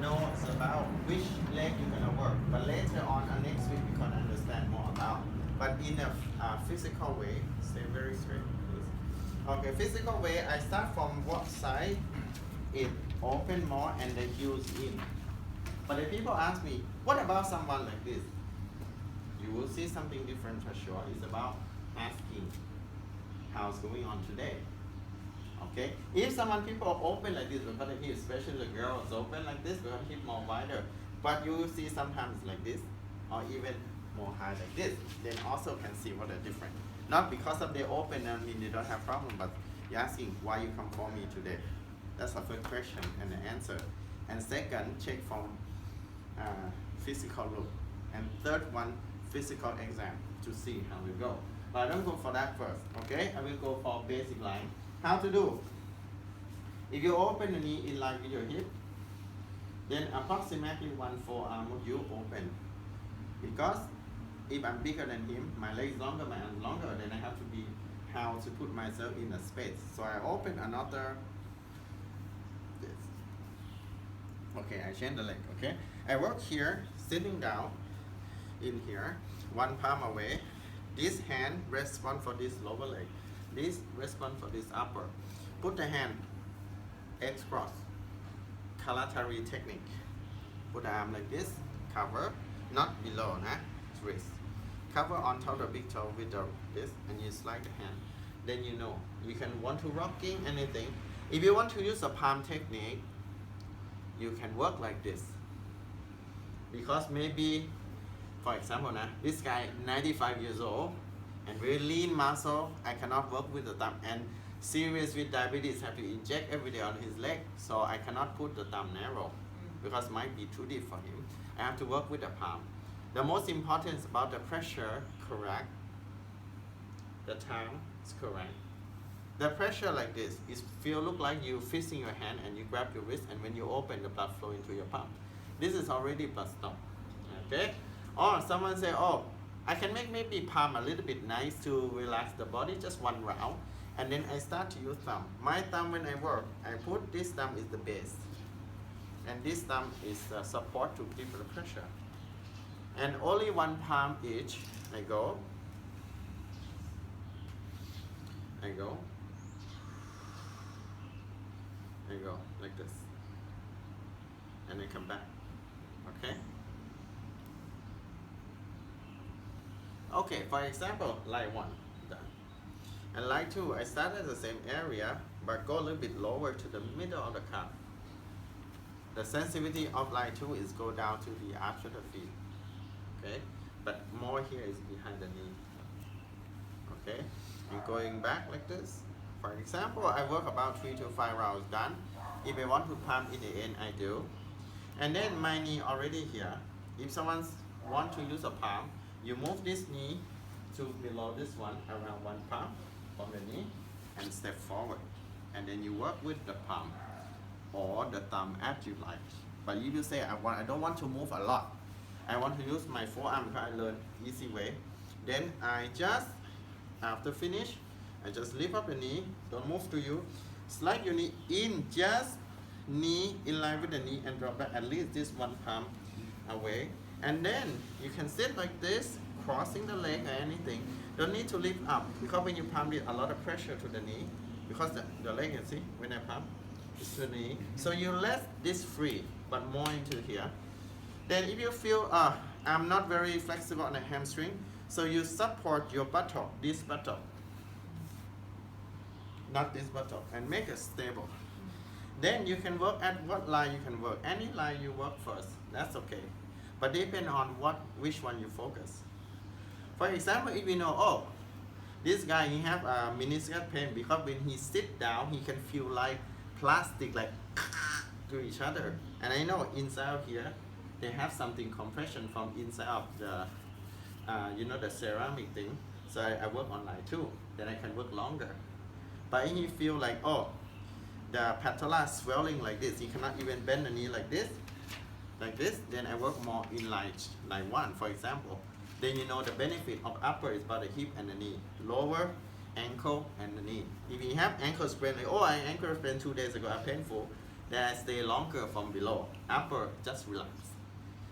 notes about which leg you're gonna work, but later on next week we can understand more about. But in a physical way, stay very straight, please. Okay, physical way, I start from what side? It open more and the heels in. But if people ask me, what about someone like this? You will see something different for sure. It's about asking how's going on today. Okay? If someone people are open like this, because the hip, especially the girls open like this, because hip more wider. But you will see sometimes like this, or even more high like this. Then also can see what are different. Not because of they open and mean they don't have problem, but you're asking why you come for me today. That's the first question and the answer. And second, check from physical look. And third one, physical exam to see how we go. But I don't go for that first, okay? I will go for basic line. How to do? If you open the knee in line with your hip, then approximately one forearm of you open. Because if I'm bigger than him, my leg is longer, my arm is longer, then I have to be how to put myself in a space. So I open another this. Okay, I change the leg, okay? I work here, sitting down in here, one palm away. This hand responds for this lower leg. This responds for this upper. Put the hand X cross. Kalatari technique. Put the arm like this, cover, not below, nah? Wrist. Cover on top of the big toe with this, and you slide the hand. Then you know, you can want to rocking anything. If you want to use a palm technique, you can work like this. Because maybe, for example, this guy 95 years old and very lean muscle, I cannot work with the thumb. And serious with diabetes have to inject every day on his leg, so I cannot put the thumb narrow because it might be too deep for him. I have to work with the palm. The most important is about the pressure, correct. The time is correct. The pressure like this is look like you fisting your hand and you grab your wrist, and when you open, the blood flow into your palm. This is already blood stop. Okay? Or someone say, oh, I can make maybe palm a little bit nice to relax the body, just one round. And then I start to use thumb. My thumb when I work, I put this thumb is the base. And this thumb is support to give the pressure. And only one palm each. I go, like this. And I come back. Okay? Okay, for example, line 1, done. And line 2, I start at the same area, but go a little bit lower to the middle of the calf. The sensitivity of line 2 is go down to the arch of the feet. Okay? But more here is behind the knee. Okay? And going back like this. For example, I work about 3 to 5 rounds done. If I want to palm in the end, I do. And then my knee already here. If someone wants to use a palm, you move this knee to below this one, around one palm from the knee, and step forward. And then you work with the palm or the thumb as you like. But if you say, I don't want to move a lot, I want to use my forearm because I learned easy way, then I just, after finish, I just lift up the knee, don't move to you, slide your knee in, just knee in line with the knee, and drop back at least this one palm away. And then you can sit like this, crossing the leg or anything. Don't need to lift up, because when you palm it, a lot of pressure to the knee, because the leg, you see, when I palm, it's to the knee. So you let this free, but more into here. Then if you feel, I'm not very flexible on the hamstring, so you support your buttock, this buttock, not this buttock, and make it stable. Then you can work at what line you can work. Any line you work first, that's okay. But depend on which one you focus. For example, if you know, oh, this guy, he have a meniscus pain because when he sit down, he can feel like plastic, like to each other. And I know inside of here, they have something compression from inside of the, the ceramic thing. So I work on line 2, then I can work longer. But if you feel like, oh, the patella swelling like this, you cannot even bend the knee like this, then I work more in line 1, for example. Then you know the benefit of upper is about the hip and the knee, lower, ankle, and the knee. If you have ankle sprain, like, oh, I ankle sprain 2 days ago, I'm painful, Then I stay longer from below. Upper, just relax.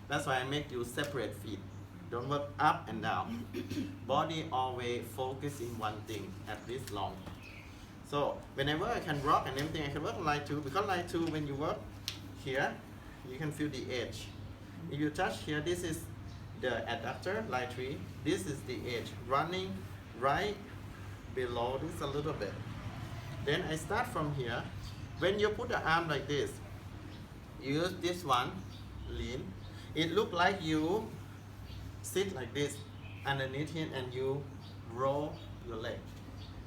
That's why I make you separate feet. Don't work up and down. Body always focus in one thing, at least long. So whenever I can rock and everything, I can work on line 2. Because line 2, when you work here, you can feel the edge. If you touch here, this is the adductor, line 3. This is the edge, running right below this a little bit. Then I start from here. When you put the arm like this, use this one, lean. It look like you sit like this underneath it and you roll your leg.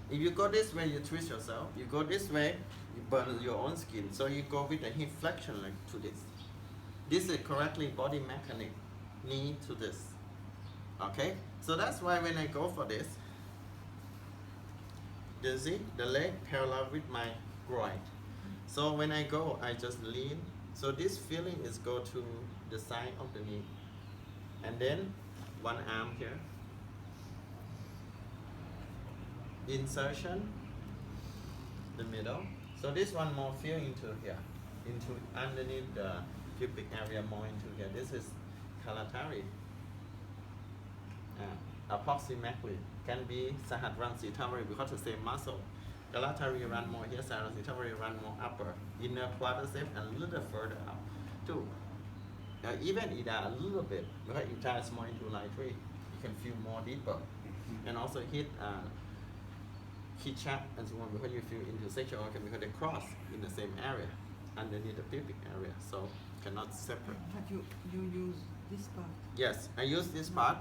If you go this way, you twist yourself. You go this way, you burn your own skin. So you go with the hip flexion like to this. This is correctly body mechanic, knee to this. Okay? So that's why when I go for this, you see the leg parallel with my groin. So when I go, I just lean. So this feeling is go to the side of the knee. And then one arm here. Insertion, the middle. So this one more feel into here, into underneath the pubic area more into here. This is Kalatari. Approximately can be Sahadransi Tawari because the same muscle. Kalatari run more here, Sahadransi Tawari run more upper. Inner quadricep and a little further up too. Even Ida a little bit because Ida is more into line 3. You can feel more deeper. And also hit chap and so on because you feel into sexual organ because they cross in the same area underneath the pubic area, so cannot separate. But you use this part? Yes, I use this part,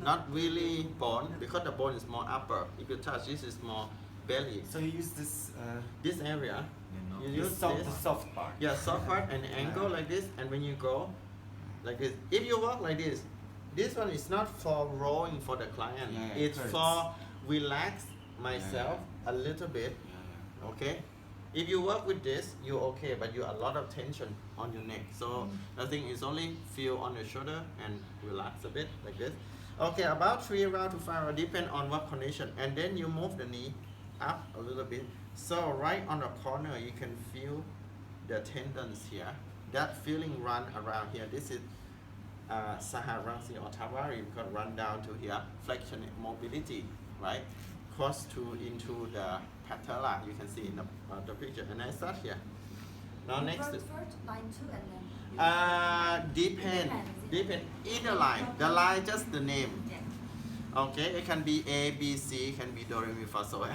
not really bone because the bone is more upper. If you touch, this is more belly. So you use this This area, you use the this. soft part. Yeah, soft part and angle like this, and when you go like this, if you walk like this one is not for rolling for the client. Yeah, It's hurts. for relax myself a little bit. Okay. If you work with this, you're okay, but you have a lot of tension on your neck. So the thing is only feel on your shoulder and relax a bit like this. Okay, about 3 rounds to 5 rounds, depend on what condition. And then you move the knee up a little bit. So right on the corner, you can feel the tendons here. That feeling run around here. This is Saharansi or Tawari because run down to here. Flexion mobility, right? Cross to into the patella. You can see in the picture. And I start here. Now next. First, line 2 and then. Depend. Either line. The line just the name. Yeah. Okay, it can be A, B, C, can be Do, Re, Mi, Fa, So,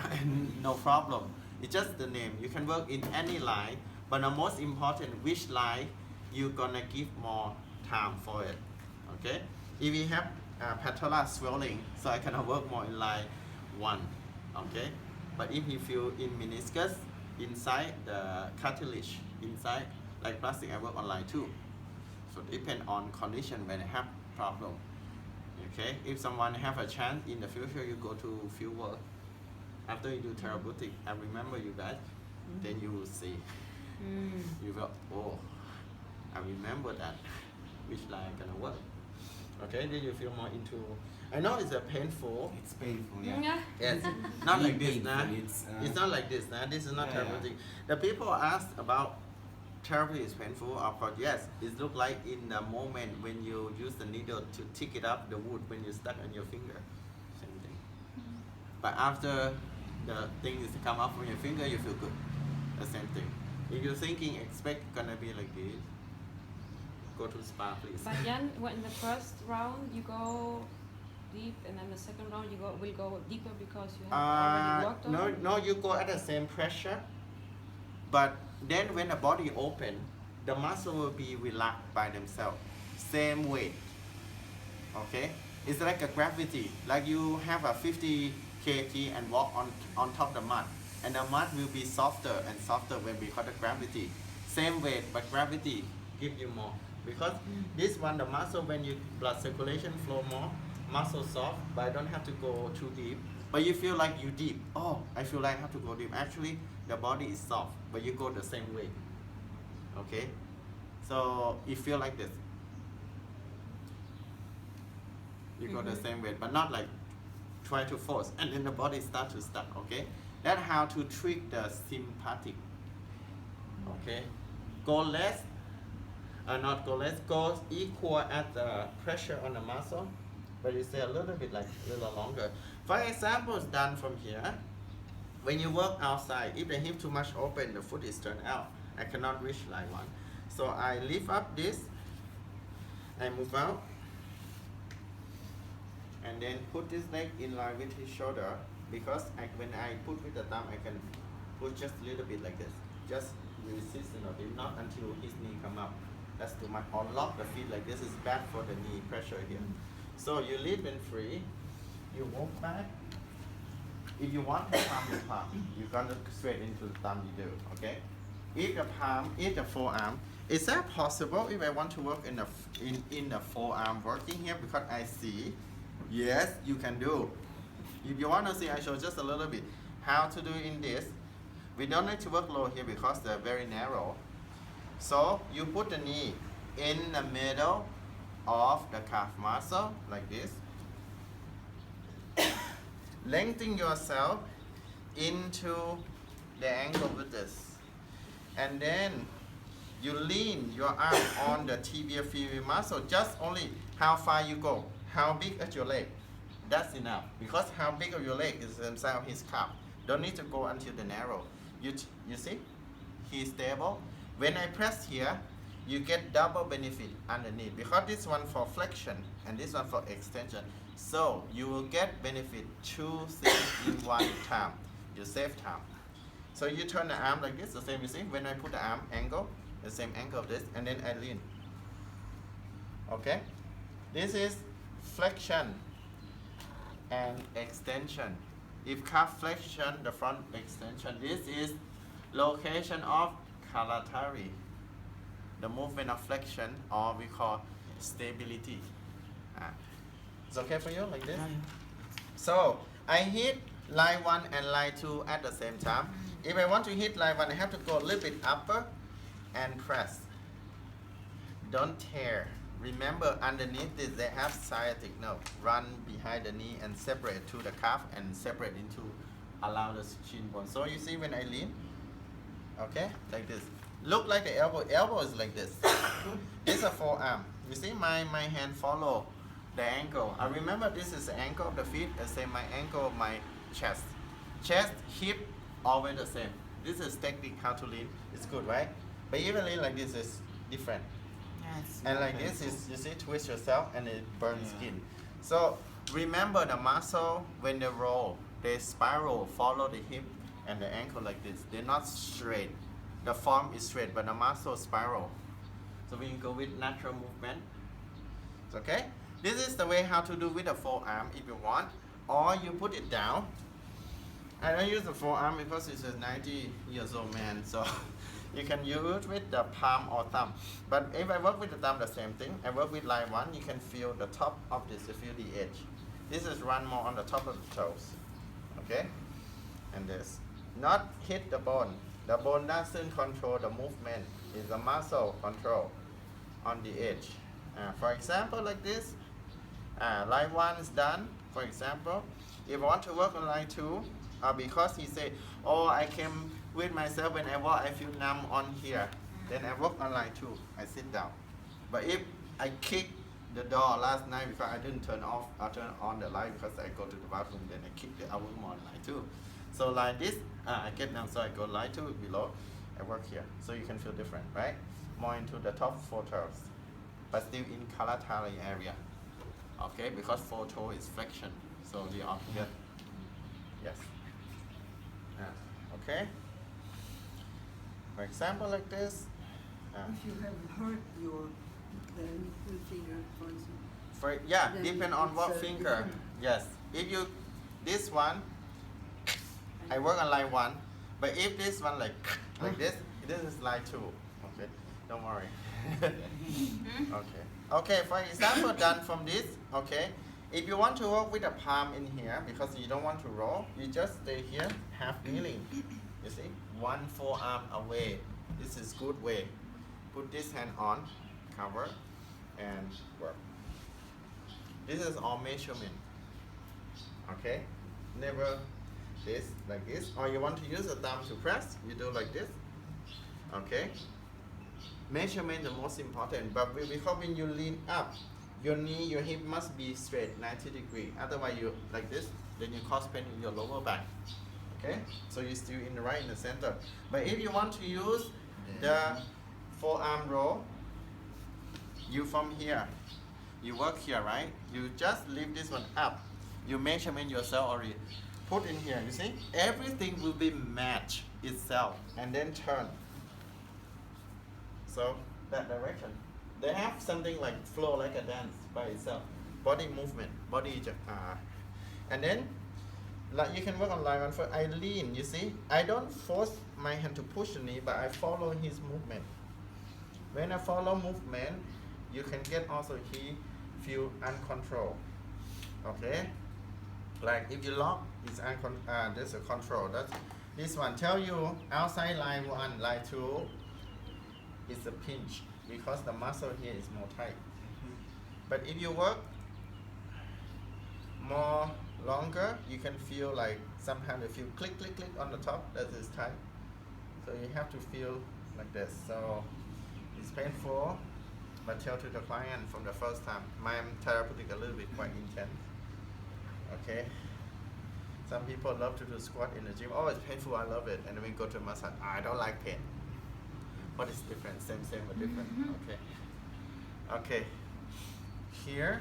no problem. It's just the name. You can work in any line, but the most important, which line you're gonna give more time for it. Okay? If we have patella swelling, so I cannot work more in line 1. Okay? But if you feel in meniscus, inside the cartilage, inside, like plastic, I work on line 2. So depend on condition when I have problem. Okay, if someone have a chance in the future, you go to field work. After you do therapeutic, I remember you guys, then you will see. You will, oh, I remember that, which line gonna work. Okay, then you feel more into, I know it's a painful. It's painful, yeah. Yes, not like this, Painful, nah. it's It's not like this, nah. This is not Yeah, therapeutic. The people ask about therapy is painful. Of course, yes. It look like in the moment when you use the needle to tick it up the wood when you stuck on your finger. Same thing. But after the thing is to come up from your finger, you feel good. The same thing. If you're thinking, expect gonna be like this, go to spa, please. But Jan, in the first round you go deep, and then the second round you will go deeper because you have already worked on. No, you go at the same pressure, but then when the body open, the muscle will be relaxed by themselves. Same weight. Okay? It's like a gravity. Like you have a 50 kg and walk on top of the mud. And the mud will be softer and softer when we got the gravity. Same weight, but gravity give you more. Because this one, the muscle, when you blood circulation flow more, muscle soft, but I don't have to go too deep. But you feel like you deep. Oh, I feel like I have to go deep. Actually, the body is soft, but you go the same way. Okay? So you feel like this. You go the same way, but not like try to force, and then the body start to stuck. Okay? That's how to trick the sympathetic. Okay? go less, not go less, go equal at the pressure on the muscle, but you stay a little bit like a little longer. For example, it's done from here. When you work outside, if the hip too much open, the foot is turned out. I cannot reach line 1. So I lift up this, I move out, and then put this leg in line with his shoulder, because when I put with the thumb, I can put just a little bit like this. Just resist a bit, not until his knee come up. That's too much. Or lock the feet like this is bad for the knee pressure here. So you leave and free, you walk back. If you want to palm the palm, you're gonna straight into the thumb you do, okay? If the palm, if the forearm, is that possible if I want to work in the forearm working here? Because I see, yes, you can do. If you want to see, I show just a little bit how to do in this. We don't need to work low here because they're very narrow. So you put the knee in the middle of the calf muscle like this. Lengthen yourself into the ankle with this. And then you lean your arm on the tibia femur muscle, just only how far you go, how big is your leg. That's enough, because how big of your leg is the size of his calf. Don't need to go until the narrow. You see, he's stable. When I press here, you get double benefit underneath, because this one for flexion and this one for extension. So you will get benefit 2 things in one time. You save time. So you turn the arm like this, the same you see. When I put the arm angle, the same angle of this, and then I lean. Okay? This is flexion and extension. If calf flexion, the front extension. This is location of kalatari, the movement of flexion, or we call stability. It's okay for you like this? So I hit line 1 and line 2 at the same time. If I want to hit line 1, I have to go a little bit upper and press. Don't tear. Remember, underneath this they have sciatic nerve. Run behind the knee and separate to the calf and separate into allow the shin bone. So you see when I lean, okay, like this. Look like the elbow. Elbow is like this. This is a forearm. You see my hand follow the ankle. I remember this is the ankle of the feet, the same my ankle of my chest. Chest, hip, always the same. This is technique how to lean. It's good, right? But even lean like this is different. Yes. And like this is, you see, twist yourself and it burns skin. So remember the muscle, when they roll, they spiral, follow the hip and the ankle like this. They're not straight. The form is straight, but the muscle spiral. So we can go with natural movement. It's okay? This is the way how to do with the forearm if you want. Or you put it down. I don't use the forearm because it's a 90 years old man. So you can use with the palm or thumb. But if I work with the thumb, the same thing. I work with line 1, you can feel the top of this, you feel the edge. This is run more on the top of the toes. Okay? And this. Not hit the bone. The bone doesn't control the movement. It's the muscle control on the edge. For example, like this. Line 1 is done. For example, if I want to work on line 2, because he said, oh, I came with myself when I walk, I feel numb on here. Then I work on line 2. I sit down. But if I kick the door last night because I didn't turn on the light because I go to the bathroom, then I kick the album on line 2. So like this, I get down, so I go line 2 below, I work here. So you can feel different, right? More into the top 4 toes, but still in kalatari area. Okay, because 4 toe is flexion, so the opposite. Yes. Okay. For example, like this. If you have hurt your little finger, for example. Then depend on what it's, finger. different. Yes. If you, this one, I work on line 1. But if this one like this is line 2. Okay, don't worry. Okay. Okay, for example, done from this, okay. If you want to work with the palm in here, because you don't want to roll, you just stay here, half kneeling. You see, one forearm away. This is good way. Put this hand on, cover, and work. This is all measurement. Okay, never this, like this. Or you want to use the thumb to press, you do like this. Okay, Measurement the most important, but because when you lean up, your knee, your hip must be straight 90 degrees. Otherwise you like this, then you cause pain in your lower back. Okay, so you're still in the right in the center. But if you want to use the forearm roll, you from here, you work here, right? You just lift this one up. You measurement yourself already. Put in here, you see? Everything will be match itself and then turn. So that direction. They have something like flow like a dance by itself. Body movement, body and then like you can work on line one foot. I lean, you see? I don't force my hand to push the knee, but I follow his movement. When I follow movement, you can get also he feel uncontrolled. Okay? Like if you lock, it's there's a control. That's this one tell you outside line 1, line 2 is a pinch because the muscle here is more tight. But if you work more longer, you can feel like sometimes you feel click click click on the top, that is tight. So you have to feel like this. So it's painful, but tell to the client from the first time. My therapeutic a little bit quite intense. Okay. Some people love to do squat in the gym. Oh, it's painful, I love it. And then we go to massage. I don't like pain. But it's different, same but different. Okay. Okay. Here.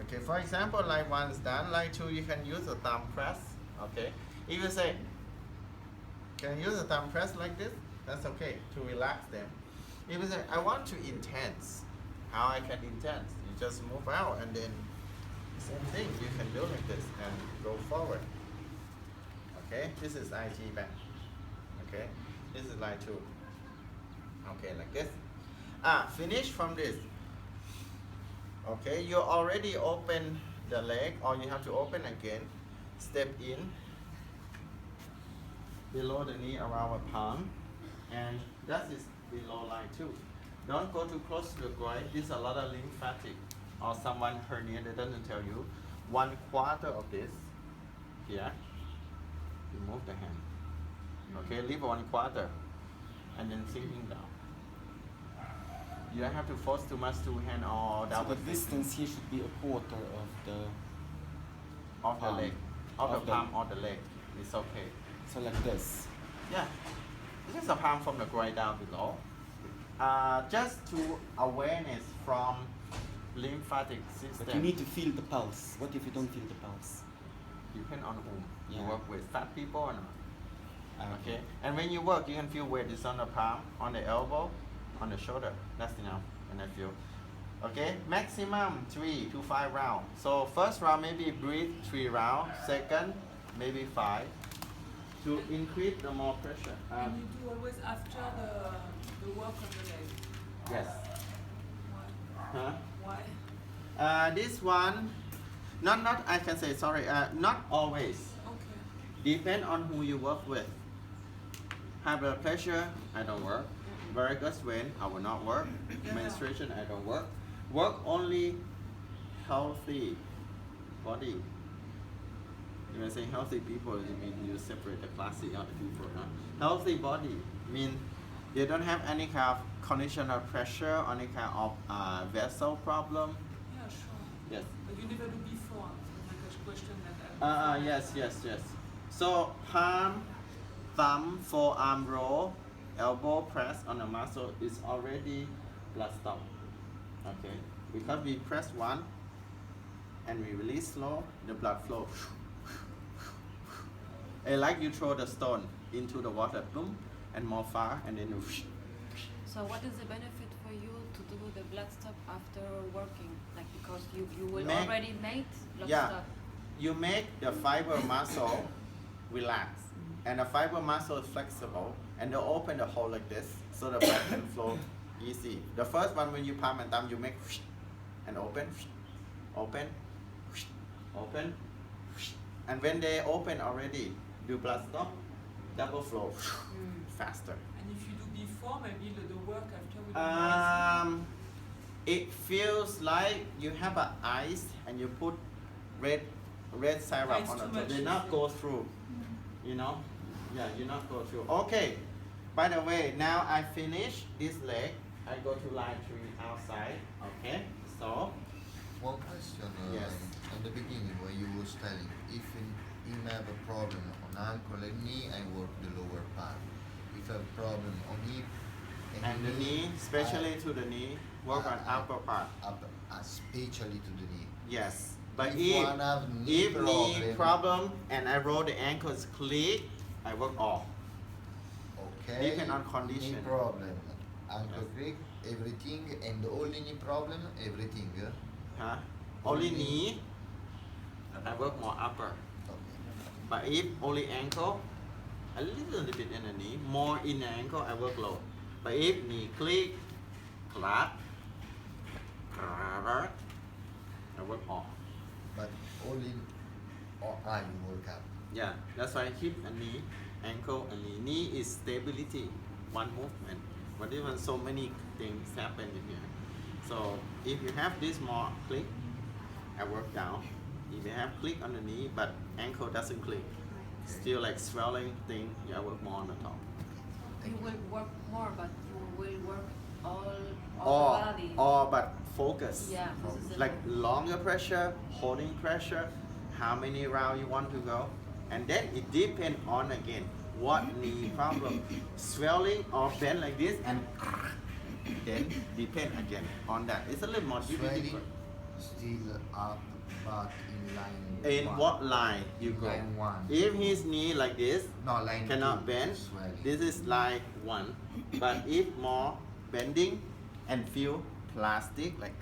Okay, for example, line 1 is done. Line 2, you can use a thumb press. Okay. If you say, can you use a thumb press like this? That's okay, to relax them. If you say, I want to intense. How I can intense? You just move out and then same thing. You can do like this and go forward. Okay, this is IG back. Okay, this is line 2. Okay, like this. Finish from this. Okay, you already open the leg, or you have to open again. Step in below the knee around a palm, and that is below line 2. Don't go too close to the groin. This is a lot of lymphatic, or someone hernia that doesn't tell you. 1/4 of this here. Remove the hand. Okay, leave 1/4, and then sinking down. You don't have to force too much to hand or down. So the distance here should be a quarter of the leg, of the palm or the leg. It's okay. So like this. Yeah, this is a palm from the groin down below. Just to awareness from lymphatic system. But you need to feel the pulse. What if you don't feel the pulse? Depend on whom you Yeah. work with, fat people or not. Okay, and when you work, you can feel weight is on the palm, on the elbow, on the shoulder. That's enough, and I feel. Okay, maximum 3 to 5 rounds. So first round maybe breathe 3 rounds. Second, maybe 5. To increase the more pressure. And you do always after the work on the leg. Yes. Why? Huh? Why? This one, not I can say sorry. Not always. Okay. Depend on who you work with. High blood pressure, I don't work. Varicose vein, I will not work. Menstruation, I don't work. Work only healthy body. When I say healthy people, it means you separate the classic other people. Huh? Healthy body means they don't have any kind of condition of pressure, any kind of vessel problem. Yeah, sure. Yes. But you never do before. Like a question that Yes. So palm, thumb, forearm roll, elbow press on the muscle is already blood stop. Okay, because we press one and we release slow, the blood flow. And like you throw the stone into the water, boom, and more far, and then. So what is the benefit for you to do the blood stop after working? Like because you will already made blood stop. You make the fiber muscle relax, and the fiber muscle is flexible, and they open the hole like this, so the blood can flow easy. The first one when you palm and thumb, you make and open, open, open, and when they open already, do blood stop, double flow, faster. And if you do before, maybe the work after will be It feels like you have an ice and you put red syrup It's on too it. much, They not go through. You know? Yeah, you not go through. Okay. By the way, now I finish this leg. I go to line 3 outside. Okay, so One question. Yes. At the beginning, when you was telling, if you have a problem on ankle and knee, I work the lower part. If I have a problem on hip and the knee, especially to the knee, work on upper part. especially to the knee. Yes, but If one have knee if knee problem and I roll the ankles clean, I work all. Okay. Depend on condition. Knee problem, ankle Yes. break, everything, and only knee problem, everything. Huh? Only knee, I work more upper. Okay. But if only ankle, a little bit in the knee, more in the ankle, I work low. But if knee click, clap, grabber, I work all. But only eye you work up. Yeah, that's why hip and knee, ankle and knee. Knee is stability, one movement. But even so many things happen in here. So if you have this more click, I work down. If you have click on the knee, but ankle doesn't click, still like swelling thing, I work more on the top. You will work more, but you will work all the body. Or but focus. Yeah, this is the Like longer pressure, holding pressure, how many rounds you want to go, and then it depends on again what knee problem, swelling or bend like this, and then depend again on that. It's a little more Swelling, difficult. still up, but in line. In one. what line you go? Line 1. If his knee like this, No, line cannot 2, bend, swelling. this is line 1. But if more bending and feel plastic like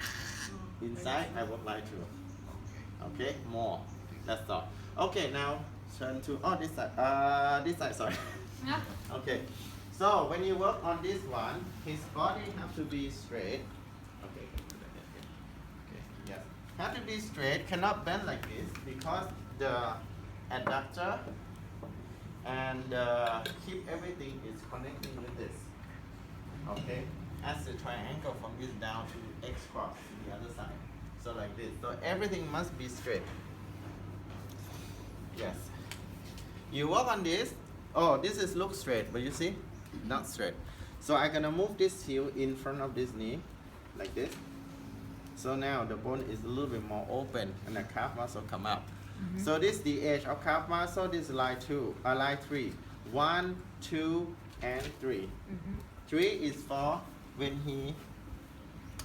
inside, I work line 2. Okay, more. That's all. Okay, now turn to this side. Sorry. Yeah. Okay, so when you work on this one, his body have to be straight. Okay, okay, yes, have to be straight. Cannot bend like this because the adductor and the hip, everything is connecting with this. Okay, as the triangle from this down to X cross to the other side. So like this. So everything must be straight. Yes. You work on this. Oh, this is look straight, but you see, not straight. So I'm gonna move this heel in front of this knee, like this. So now the bone is a little bit more open, and the calf muscle come up. So this is the edge of calf muscle. This is line 3. 1, 2, and 3. 3 is for when he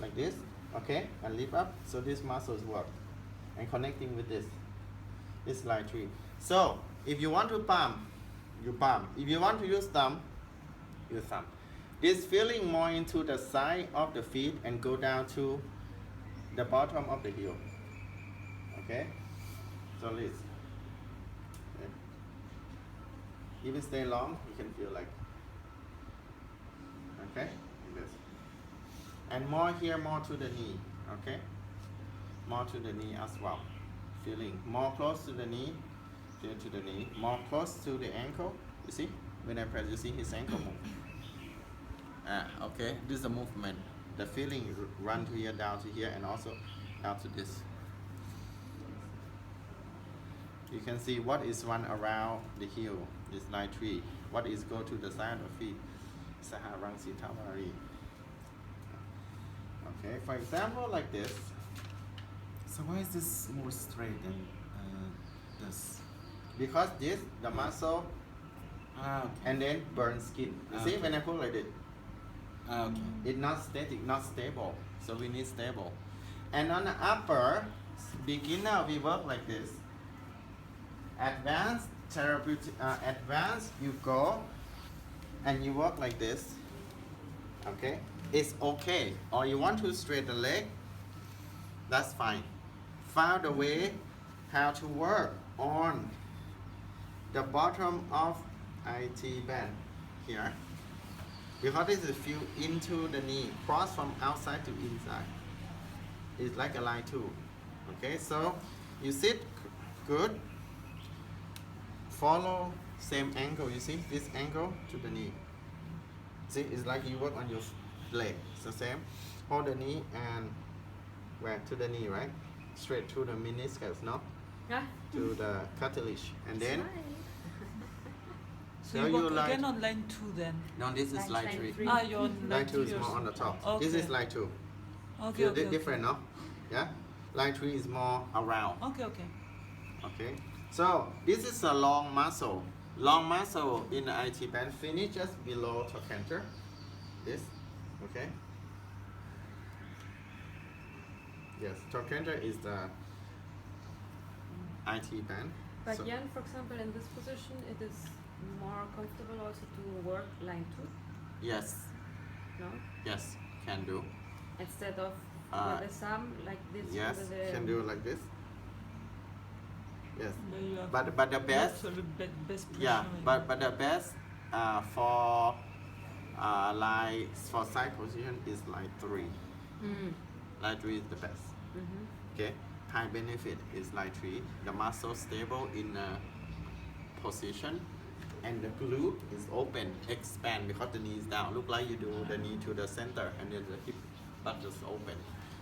like this, okay, and lift up. So these muscles work and connecting with this. This is line 3. So if you want to palm, you palm. If you want to use thumb, use thumb. This feeling more into the side of the feet and go down to the bottom of the heel. Okay? So this. Okay. If it stay long, you can feel like. Okay? Like this. And more here, more to the knee. Okay? More to the knee as well. Feeling more close to the knee. Feel to the knee. More close to the ankle. You see? When I press, you see his ankle move. Okay, this is a movement. The feeling run to here, down to here, and also down to this. You can see what is run around the heel is line 3. What is go to the side of the feet? Saharang Sitavari. Okay, for example, like this. So why is this more straight than this? Because this, the muscle, Okay. and then burn skin. You see, Okay. when I put like this, Okay. it's not static, not stable. So we need stable. And on the upper, beginner, we work like this. Advanced therapeutic, advanced, you go and you work like this. Okay, it's okay. Or you want to straighten the leg, that's fine. Find a way how to work on the bottom of IT band here. Because this is feel into the knee, cross from outside to inside. It's like a line 2. Okay, so you sit good. Follow same angle, you see? This angle to the knee. See, it's like you work on your leg. It's the same. Hold the knee and where? To the knee, right? Straight to the meniscus, no? Yeah. To the cartilage. And then So So you you work like- again on line 2 then? No, this is line 3. Ah, you're on Line 2 is yours. more on the top. Okay. This is line 2. Okay, Feel okay, different, no? Yeah? Line 3 is more around. Okay, okay. Okay, so this is a long muscle. Long muscle in the IT band finish just below trochanter. This, okay. Yes, trochanter is the IT band. But So- Jan, for example, in this position, it is more comfortable also to work line 2, Yes, no? yes, can do. Instead of Uh, with the thumb like this. Yes, with the, can do like this. Yes, But you have but the best. absolute best pressure. Yeah, in- but the best for line for side position is line 3. Mm. Line 3 is the best. Mm-hmm. Okay, high benefit is line 3. The muscle stable in a position, and the glute is open, expand because the knee is down. Look like you do the knee to the center, and then the hip butt is open.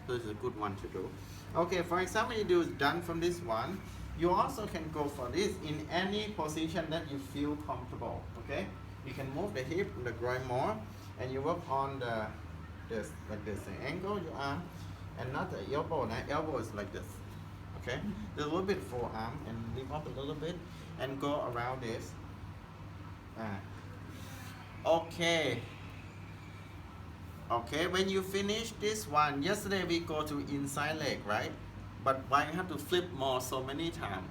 So it's a good one to do. Okay, for example, you do done from this one. You also can go for this in any position that you feel comfortable. Okay, you can move the hip, the groin more, and you work on the this like this. Angle your arm, and not the elbow. Now elbow is like this. Okay, a little bit forearm and lift up a little bit, and go around this. Okay. Okay, when you finish this one, yesterday we go to inside leg, right? But why you have to flip more so many times?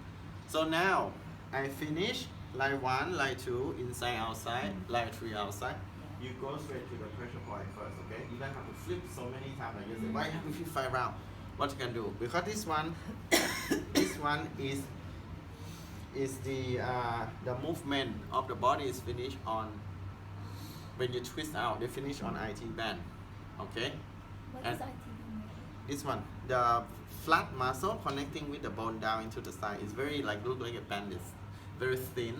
So now I finish line 1, line 2, inside, outside, line 3, outside. You go straight to the pressure point first, okay? You don't have to flip so many times like yesterday. Why you have to flip 5 rounds? What you can do? Because this one, this one is the movement of the body is finished on when you twist out. They finish on IT band, okay? What And is IT band? this one, the flat muscle connecting with the bone down into the side is very like look like a bandage, very thin,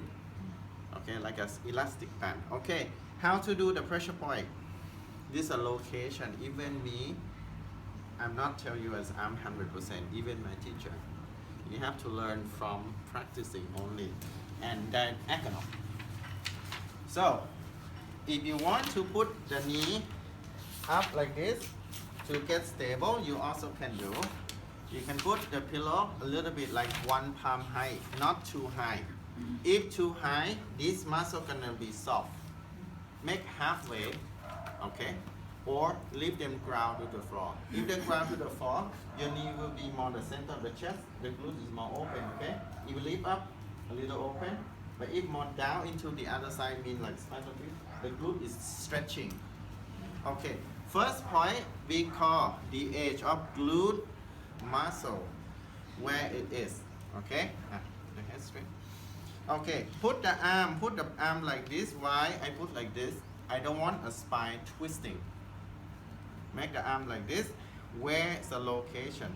okay, like a elastic band. Okay, how to do the pressure point? This is a location. Even me, I'm not tell you as I'm 100%. Even my teacher, you have to learn from practicing only, and then economic. So, if you want to put the knee up like this to get stable, you also can do. You can put the pillow a little bit like 1 palm high, not too high. If too high, this muscle gonna be soft. Make halfway, okay? Or leave them ground to the floor. If they ground to the floor, your knee will be more the center of the chest. The glute is more open, okay? If you lift up, a little open. But if more down into the other side, mean like spinal grip, the glute is stretching. Okay, first point we call the edge of glute muscle, where it is, okay? The head straight. Okay, put the arm like this. Why I put like this? I don't want a spine twisting. Make the arm like this. Where is the location?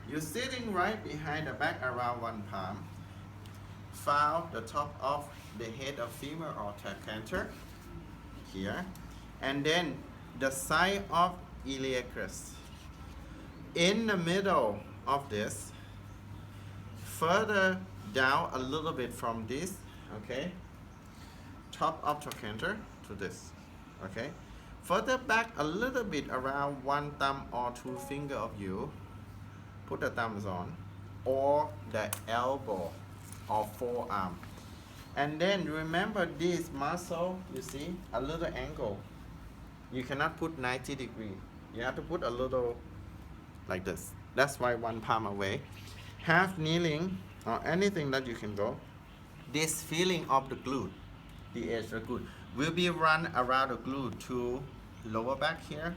You're sitting right behind the back around 1 palm. Found the top of the head of femur or trochanter here, and then the side of iliacus. In the middle of this, further down a little bit from this, okay, top of trochanter to this, okay. Further back a little bit around 1 thumb or 2 finger of you, put the thumbs on, or the elbow or forearm. And then remember this muscle, you see, a little angle. You cannot put 90 degrees. You have to put a little like this. That's why 1 palm away. Half kneeling or anything that you can go. This feeling of the glute, the edge of the glute, will be run around the glute to lower back here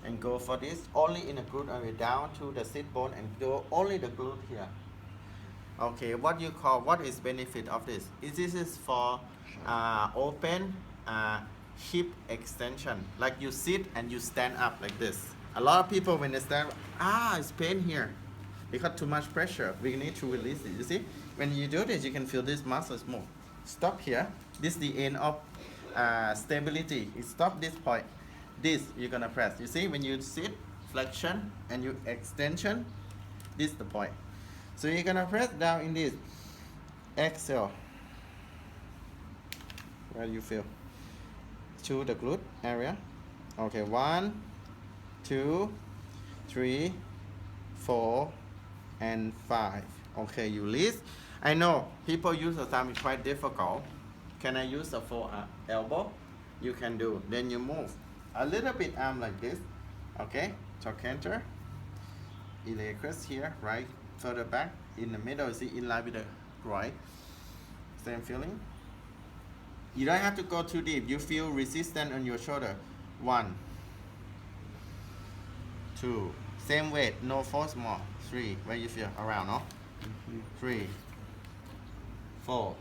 and go for this only in the glute area down to the sit bone and go only the glute here. Okay, what is benefit of this? This is for open hip extension. Like you sit and you stand up like this. A lot of people when they stand, it's pain here. Because too much pressure. We need to release it. You see, when you do this, you can feel this muscles move. Stop here. This is the end of stability. You stop this point. This you're gonna press. You see, when you sit, flexion and you extension, this is the point. So you're gonna press down in this. Exhale. Where you feel? To the glute area. Okay, 1, 2, 3, 4, and 5. Okay, you release. I know people use the thumb is quite difficult. Can I use the elbow? You can do. Then you move a little bit arm like this. Okay, trochanter, iliacus here, right, further back, in the middle, see, in line with the groin. Same feeling. You don't have to go too deep. You feel resistance on your shoulder. 1, 2, same weight, no force more. 3, where you feel around, no? 3, 4,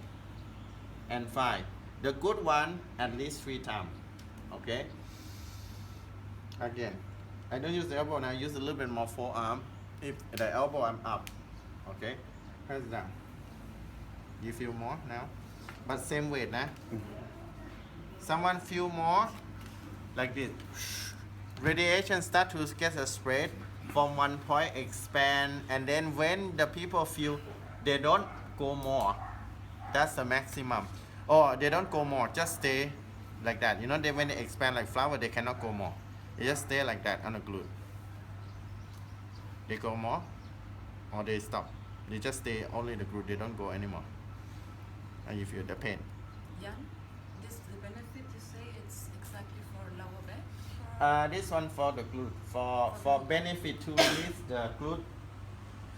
and 5. The good one, at least 3 times. Okay? Again, I don't use the elbow now, I use a little bit more forearm. If the elbow, I'm up. Okay? Hands down. You feel more now? But same weight, nah? Someone feel more like this. Radiation start to get a spread from one point, expand, and then when the people feel they don't go more, that's the maximum. Or they don't go more, just stay like that. You know, when they expand like flower, they cannot go more. They just stay like that on the glute. They go more, or they stop. They just stay only the glute, they don't go anymore. And you feel the pain. Jan, this the benefit you say it's exactly for lower back? This one for the glute. For benefit to release the glute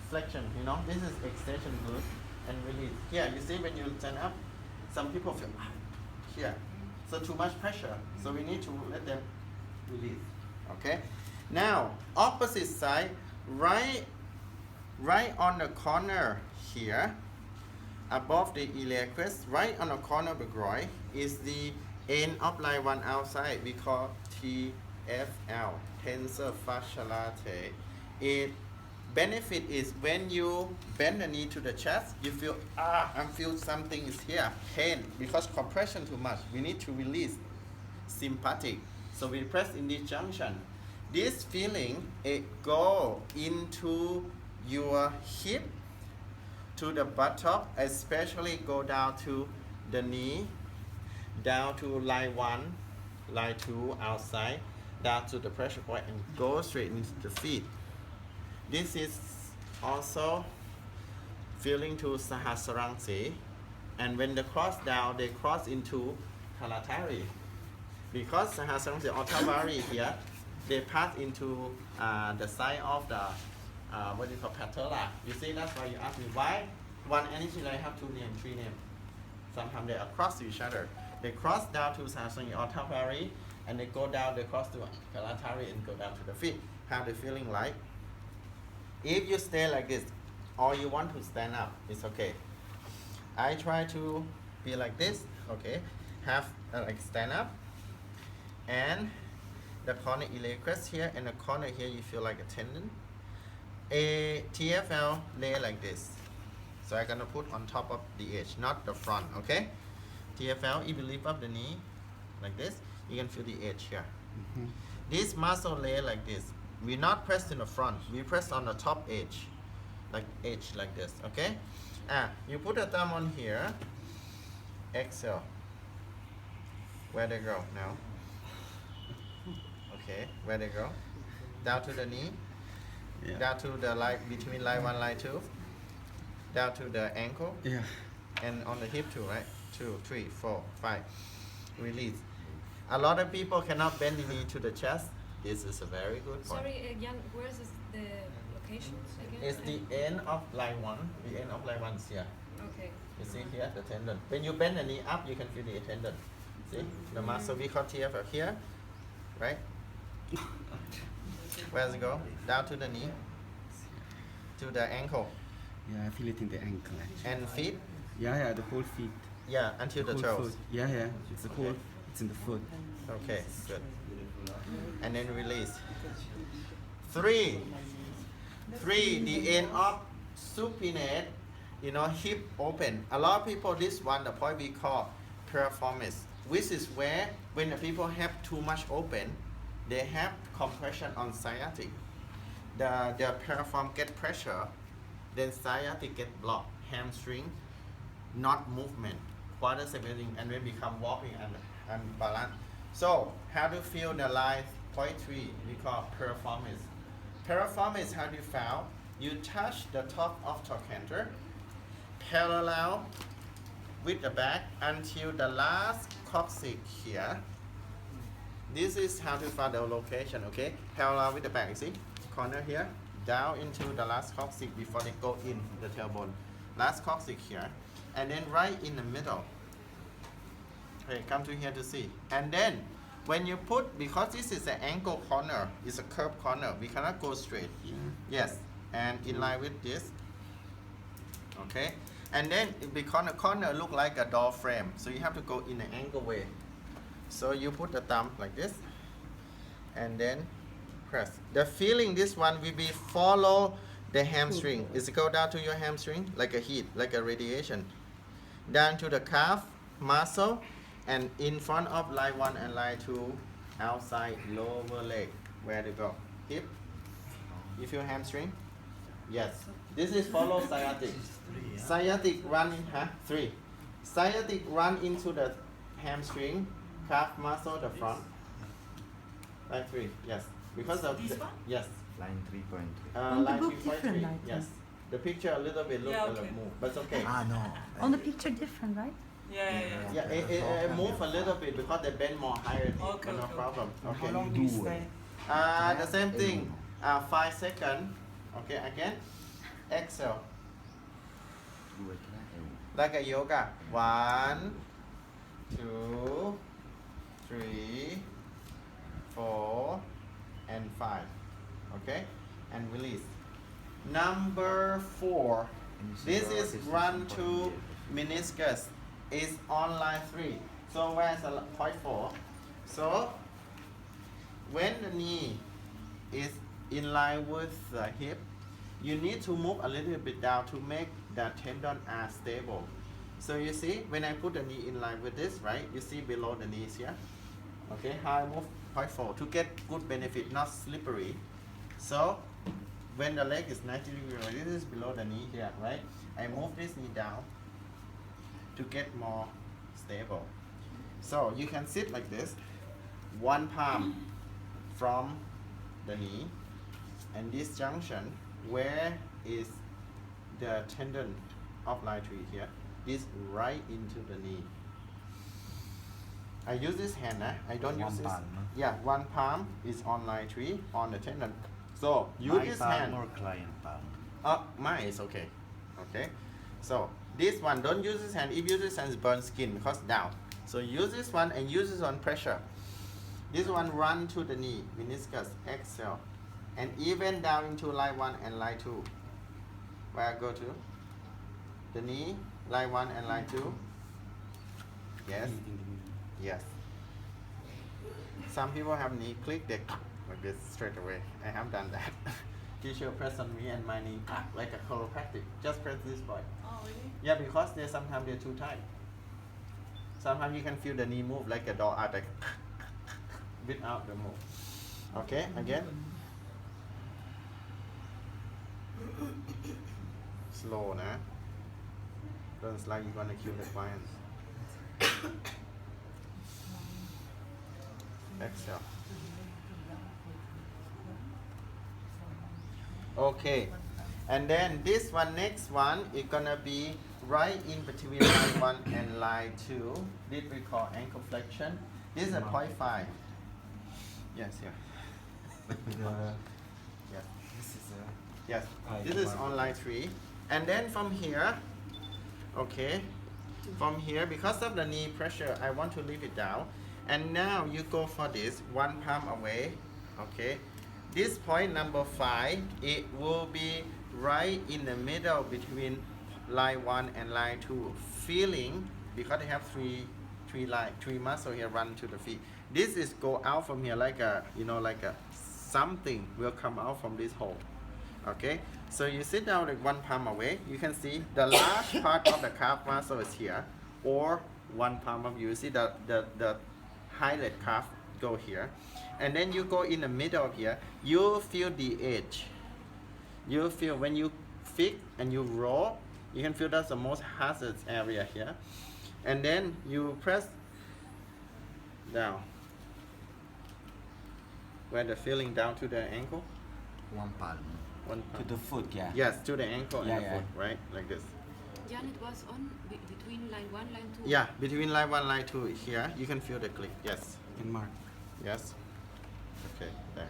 flexion, you know, this is extension glute and release. Here, you see when you stand up, some people feel here. So too much pressure. So we need to let them release. Okay? Now, opposite side, right on the corner here, above the iliacus, right on the corner of the groin, is the end of line 1 outside. We call TFL, tensor fasciae latae. It benefit is when you bend the knee to the chest, you feel I feel something is here, pain, because compression too much. We need to release sympathetic. So we press in this junction. This feeling, it go into your hip, to the buttock, especially go down to the knee, down to line 1, line 2 outside, down to the pressure point, and go straight into the feet. This is also feeling to Sahasrara, and when they cross down, they cross into Kalatari. Because Sahasrara or Tabari here, they pass into the side of the what is called patella. You see, that's why you ask me why one energy line have 2 names, 3 names. Sometimes they are across each other. They cross down to Sahasrara or Tabari, and they go down, they cross to Kalatari and go down to the feet. How they feeling like? If you stay like this, or you want to stand up, it's okay. I try to be like this, okay? Have like stand up, and the corner iliacus here and the corner here, you feel like a tendon. A TFL lay like this. So I'm gonna put on top of the edge, not the front, okay? TFL, if you lift up the knee like this, you can feel the edge here. This muscle lay like this. We not press in the front, we press on the top edge like this, okay? You put the thumb on here, exhale. Where they go now? Okay, where they go? Down to the knee, down to the line between line 1, line 2, down to the ankle, and on the hip too, right? 2, 3, 4, 5. Release. A lot of people cannot bend the knee to the chest. This is a very good point. Sorry, Jan, where is the locations again? It's the end of line 1. The end of line 1 is here. Okay. You see here the tendon. When you bend the knee up, you can feel the tendon. See the muscle we call TFL here, right? Where does it go? Down to the knee, to the ankle. Yeah, I feel it in the ankle actually. And feet. Yeah, the whole feet. Yeah, until the Whole toes. foot. Yeah, it's the whole. It's in the foot. Okay, good. And then release. 3, the end of supinate, you know, hip open. A lot of people, this one, the point we call performance, which is where when the people have too much open, they have compression on sciatic. The piriform get pressure, then sciatic get blocked. Hamstring, not movement. quadricep and then become walking and balance. So how to feel the line point 3 we call piriformis. Piriformis, how do you feel? You touch the top of trochanter parallel with the back until the last coccyx here. This is how to find the location, okay? Parallel with the back, you see? Corner here, down into the last coccyx before they go in the tailbone. Last coccyx here, and then right in the middle. Okay, come to here to see. And then, when you put, because this is an angle corner, it's a curved corner, we cannot go straight. Yes, and in line with this. Okay, and then because the corner look like a door frame, so you have to go in an angle way. So you put the thumb like this, and then press. The feeling this one will be follow the hamstring. Is it go down to your hamstring like a heat, like a radiation, down to the calf muscle, and in front of line 1 and line 2, outside lower leg. Where to go? Hip. You feel hamstring? Yes. This is follow sciatic. Sciatic run in 3. Sciatic run into the hamstring, calf muscle, the front. Line 3, yes. Because of This the, one? yes. Line 3.3. On the Line book 3.3, different, like yes. The picture a little bit look Yeah, a little okay. move, but it's okay. Ah, no. On the picture different, right? Yeah. Yeah, it move a little bit because they bend more higher. Okay, No okay. problem. How Okay. long do you stay? The same thing. 5 seconds. Okay, again. Exhale. Like a yoga. 1, 2, 3, 4, and 5. Okay, and release. Number 4. This is run to meniscus. Is on line 3. So where's the point 4? So when the knee is in line with the hip, you need to move a little bit down to make the tendon are stable. So you see, when I put the knee in line with this, right? You see below the knees here. Okay, how I move point 4 to get good benefit, not slippery. So when the leg is 90 degrees, this is below the knee here, right? I move this knee down to get more stable. So you can sit like this, one palm from the knee, and this junction, where is the tendon of line 3 here, is right into the knee. I use this hand, I don't use this. Yeah, one palm is on line 3 on the tendon. So use this hand. Or client palm? Mine is okay. Okay. So this one, don't use this hand. If you use this hand, it burns skin because down. So use this one and use this on pressure. This one run to the knee, meniscus, exhale, and even down into line 1 and line 2. Where I go to? The knee, line 1 and line 2. Yes. Yes. Some people have knee click, they like this straight away. I have done that. You should press on me and my knee like a chiropractic. Just press this point. Oh, really? Yeah, because sometimes they're too tight. Sometimes you can feel the knee move like a door like without the move. Okay, again. Slow, nah. Don't like you're gonna kill the client. Exhale. Okay, and then this one, next one, is gonna be right in between line 1 and line 2. This we call ankle flexion. This is a 0.5. Yes, yeah. Yes. This is Yes. This is on line 3. And then from here, okay, from here, because of the knee pressure, I want to leave it down. And now you go for this, one palm away, okay. This point number 5, it will be right in the middle between line 1 and line 2. Feeling, because they have three muscles here run to the feet. This is go out from here like a, like a something will come out from this hole. Okay, so you sit down like one palm away. You can see the large part of the calf muscle is here, or one palm of you see the highlight calf go here, and then you go in the middle here. You feel the edge. You feel when you fix and you roll, you can feel that's the most hazardous area here. and then you press down. Where the feeling down to the ankle? One palm. One To palm. the foot, yeah. Yes, to the ankle Yeah, and the yeah. foot, right? Like this. Jan, it was on between line 1, line 2. Yeah, between line 1, line 2 here, you can feel the click. Yes. You can mark. Yes. Okay, there.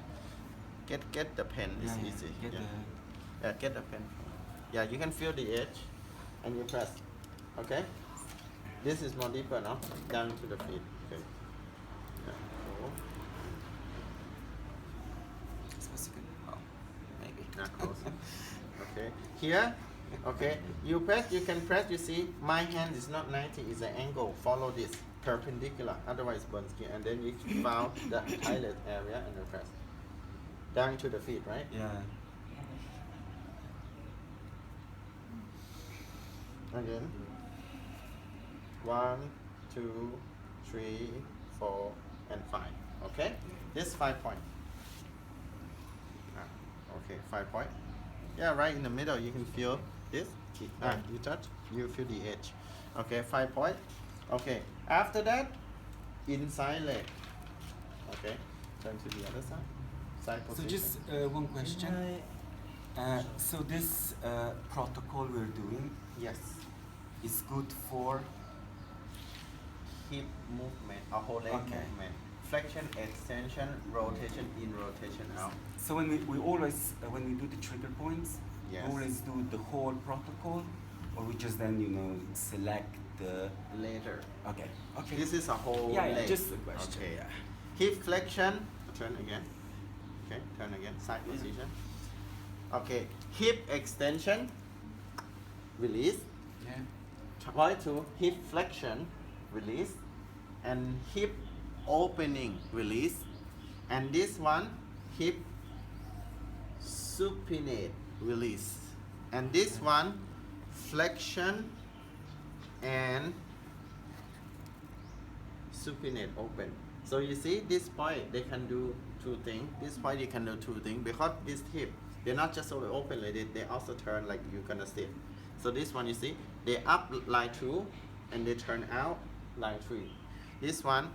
Get the pen, it's Yeah, yeah. easy. Get yeah. the- Yeah, get the pen. Yeah, you can feel the edge and you press. Okay? This is more deeper now. Down to the feet. Okay. Yeah. Cool. Supposed to go. Oh, maybe. Now close. Okay. Here, okay, you press, you can press, you see, my hand is not 90, it's an angle. Follow this, perpendicular, otherwise burn skin. And then you found the eyelid area and then press. Down to the feet, right? Yeah. Again. 1, 2, 3, 4, and 5. Okay? This 5 point. Okay, 5 point. Yeah, right in the middle, you can feel this. You touch, you feel the edge. Okay, 5 point. Okay, after that, inside leg. Okay, turn to the other side. Side So position. just one question. So this protocol we're doing Yes. is good for Hip movement, a whole leg Okay. movement. Flexion, extension, rotation in, rotation out. So when we always when we do the trigger points, Yes. we always do the whole protocol, or we just then select the. Later. Okay. Okay. This is a whole Yeah, yeah, leg. just a question, Okay. yeah. Hip flexion. Turn again. Okay, turn again. Side position. Okay. Hip extension. Release. Yeah. Try to hip flexion. Release. And hip opening. Release. And this one, hip supinate. Release. And this one, flexion and supinate open. So you see this point they can do two things. This point you can do two things because this hip they're not just only open like this, they also turn like you're gonna sit. So this one you see they up line 2 and they turn out line 3. This one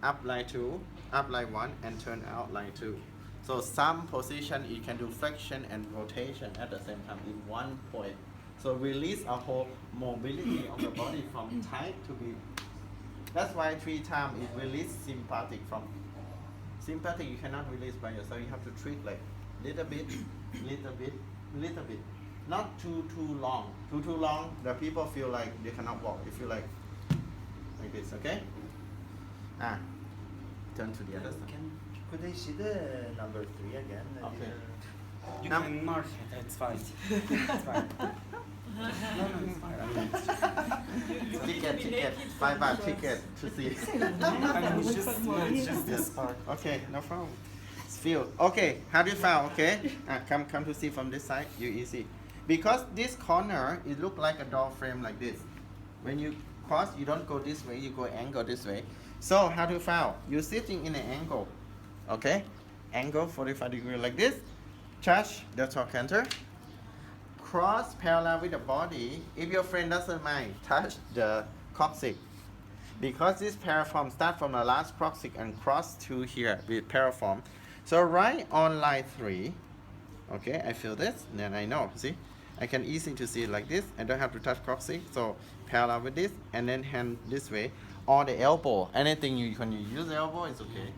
up line 2, up line 1 and turn out line 2. So some position you can do flexion and rotation at the same time in one point. So release a whole mobility of the body from tight to be. That's why 3 times is release sympathetic from. Sympathetic you cannot release by yourself. You have to treat like little bit, little bit, little bit. Not too long. Too long, the people feel like they cannot walk. They feel like this, okay? Turn to the other side. Could I see the number 3 again? Okay. You Now- can mark it. It's fine. It's fine. No, it's fine. I mean, it's Ticket, 5 baht ticket to see. I mean, it's just this part. Okay, no problem. It's feel. Okay, how do you feel? Okay, come to see from this side. You easy, because this corner it look like a door frame like this. When you cross, you don't go this way. You go angle this way. So how do you feel? You're sitting in an angle. Okay, angle 45 degree like this. Touch the trochanter. Cross parallel with the body. If your friend doesn't mind, touch the coccyx. Because this piriform start from the last coccyx and cross to here with piriform. So right on line 3, okay, I feel this, then I know, see? I can easily to see it like this. I don't have to touch coccyx, so parallel with this, and then hand this way. Or the elbow, anything when you use the elbow, it's okay.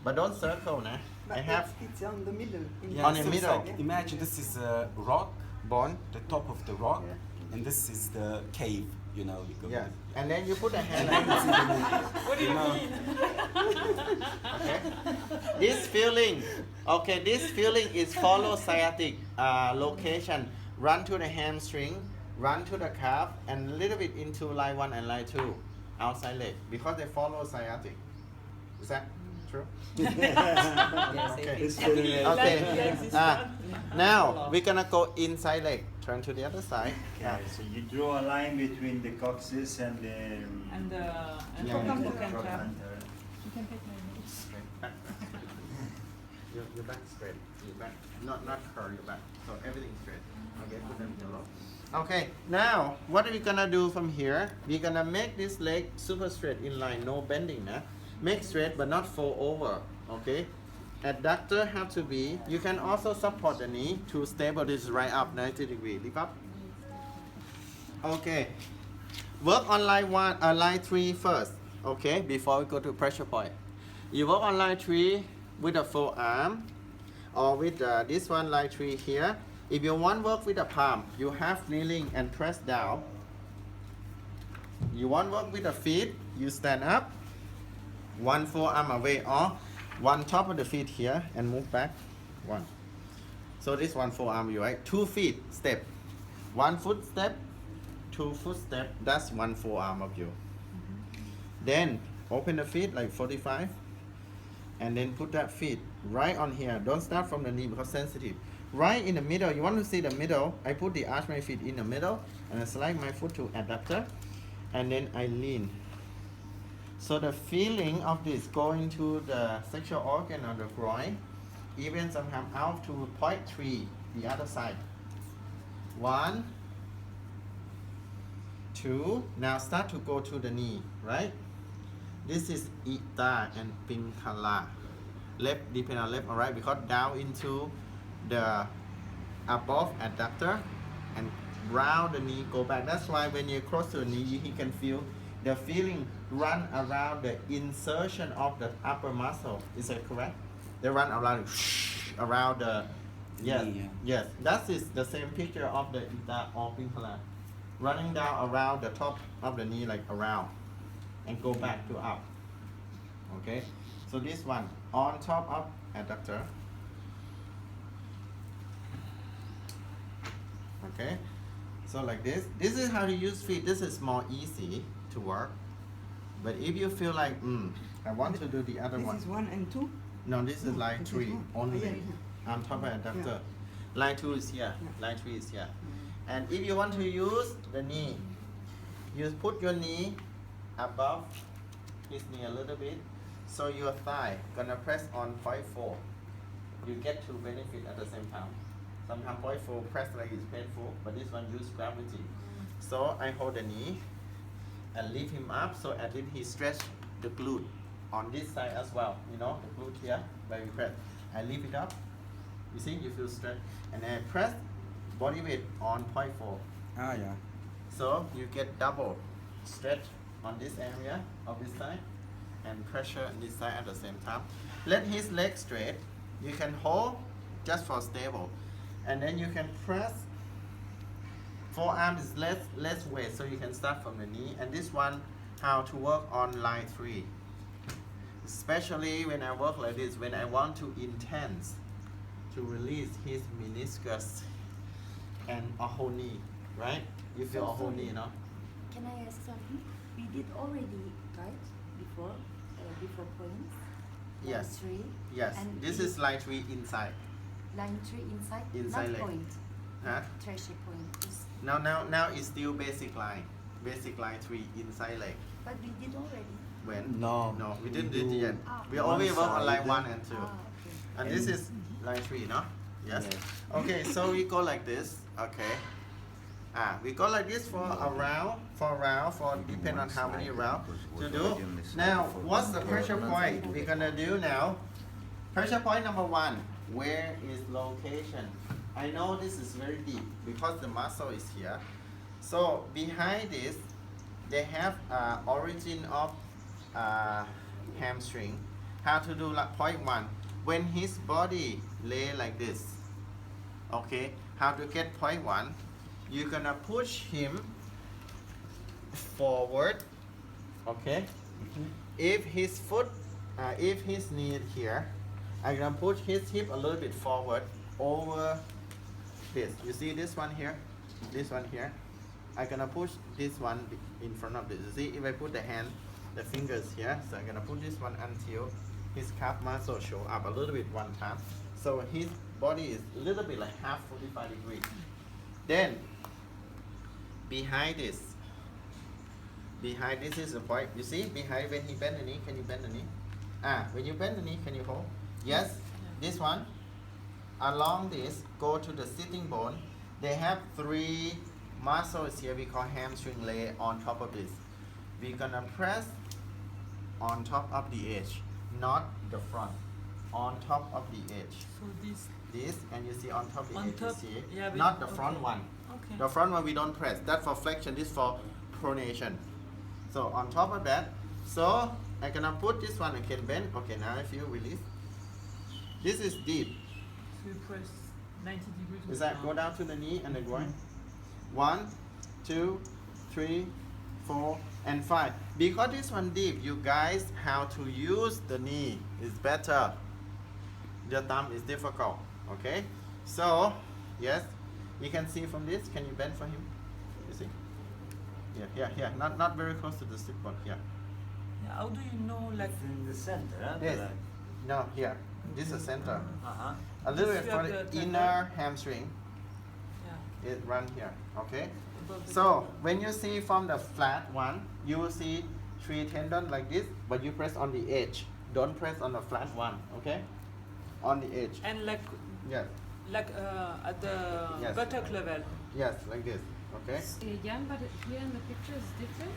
But don't circle, nah. I have It's on the middle. Yeah, On the so it's middle. like, imagine this is a rock, bone. the top of the rock, Yeah. and this is the cave. You know, you go. Yeah, and then you put a hand like this. What do you know. mean? Okay. This feeling is follow sciatic location. Run to the hamstring, run to the calf, and a little bit into line 1 and line 2, outside leg, because they follow sciatic. Is that true? Okay. It's feeling like Okay. Now we're gonna go inside leg. Turn to the other side. Okay, so you draw a line between the coccyx and the And Yeah. trochanter. trochanter. You can take my notes. your back straight. Your back, not curl your back. So everything straight. Okay, put them below. Okay, now what are we gonna do from here? We're gonna make this leg super straight in line, no bending. Nah? Make straight but not fall over. Okay. Adductor have to be. You can also support the knee to stable this right up 90 degrees. Lift up. Okay. Work on line 3 first. Okay, before we go to pressure point. You work on line 3 with a forearm or with this one line 3 here. If you want work with the palm, you have kneeling and press down. You want work with the feet, you stand up, one forearm away or one top of the feet here and move back. One. So this one forearm you right. 2 feet step. 1 foot step, 2 foot step. That's one forearm of you. Then open the feet like 45 and then put that feet right on here. Don't start from the knee because sensitive. Right in the middle. You want to see the middle. I put the arch my feet in the middle and I slide my foot to adductor and then I lean. So the feeling of this going to the sexual organ on the groin, even sometimes out to point 3, the other side. 1, 2. Now start to go to the knee, right? This is Ita and Pingala. Left, depend on left or right, because down into the above adductor and round the knee, go back. That's why when you're close to the knee, you can feel the feeling run around the insertion of the upper muscle. Is that correct? They run around the yes, yes. That is the same picture of the Ita or Pingala. Running down around the top of the knee, like around, and go back to up. Okay, so this one on top of adductor. Okay, so like this. This is how to use feet. This is more easy to work. But if you feel like, I want to do the other This one. is 1 and 2. No, this is line this is 3 one. only. Yeah. On top of adductor. Line 2 is here. Yeah. Line 3 is here. And if you want to use the knee, you put your knee above his knee a little bit. So your thigh gonna press on point 4. You get two benefit at the same time. Sometimes point 4 press like is painful, but this one use gravity. So I hold the knee and lift him up, so at least he stretch the glute on this side as well. You know, the glute here where we press. I lift it up. You see, you feel stretch, and then I press body weight on point 4. Ah, yeah. So you get double stretch on this area of this side and pressure on this side at the same time. Let his leg straight. You can hold just for stable, and then you can press. Forearm is less weight, so you can start from the knee. And this one, how to work on line 3. Especially when I work like this, when I want to intense to release his meniscus and a whole knee, right? You feel a whole knee, no? Can I ask something? We did already, right? Before points? Yes. Line 3. Yes. And This we- is line 3 inside. Line 3 inside? Inside Not leg. point. Huh? Threshold point. Is- Now it's still basic line. Basic line 3 inside leg. But we did already. When? No. No, we we didn't do it do yet. Ah. We only work on line side. 1 and 2. Ah, okay. And this is line 3, no? Yes. Yes. Okay, so we go like this. Okay. We go like this for a round, depend on how many rounds to do. Now, what's the pressure point we're gonna do now? Pressure point number 1. Where is location? I know this is very deep because the muscle is here. So behind this, they have origin of hamstring. How to do like point 1? When his body lay like this, okay, how to get point 1? You're gonna push him forward, okay? If his foot, if his knee here, I'm gonna push his hip a little bit forward over this. You see this one here? This one here? I'm gonna push this one in front of this. You see, if I put the hand, the fingers here, so I'm gonna push this one until his calf muscle show up a little bit one time. So his body is a little bit like half 45 degrees. Then, behind this is the point. You see, behind when he bend the knee, can you bend the knee? When you bend the knee, can you hold? Yes? this one, along this, go to the sitting bone. They have 3 muscles here we call hamstring lay on top of this. We're gonna press on top of the edge, not the front, on top of the edge. So This, and you see on top of the On edge, top, you see, yeah, but- not the front okay. one. Okay. The front one we don't press. That's for flexion, this for pronation. So on top of that, so I'm gonna put this one again, bend. Okay, now if you release, this is deep. So you press 90 degrees. Is that go down to the knee and the groin? 1, 2, 3, 4, and 5. Because this one deep, you guys how to use the knee is better. The thumb is difficult. Okay, so yes, you can see from this. Can you bend for him? You see? Yeah. Not very close to the sit bone. Yeah. Yeah, how do you know, like, It's in the center, huh? Yes. No, here. This is the center. Uh-huh. A little This bit you for have the the tendon? inner hamstring. yeah, It run here. Okay. above the So tendon? when you see from the flat one, you will see 3 tendons like this, but you press on the edge. Don't press on the flat one. Okay. On the edge. And like Yes. at the Yes. buttock level. Yes, like this. Okay. Yeah, but here in the picture is different.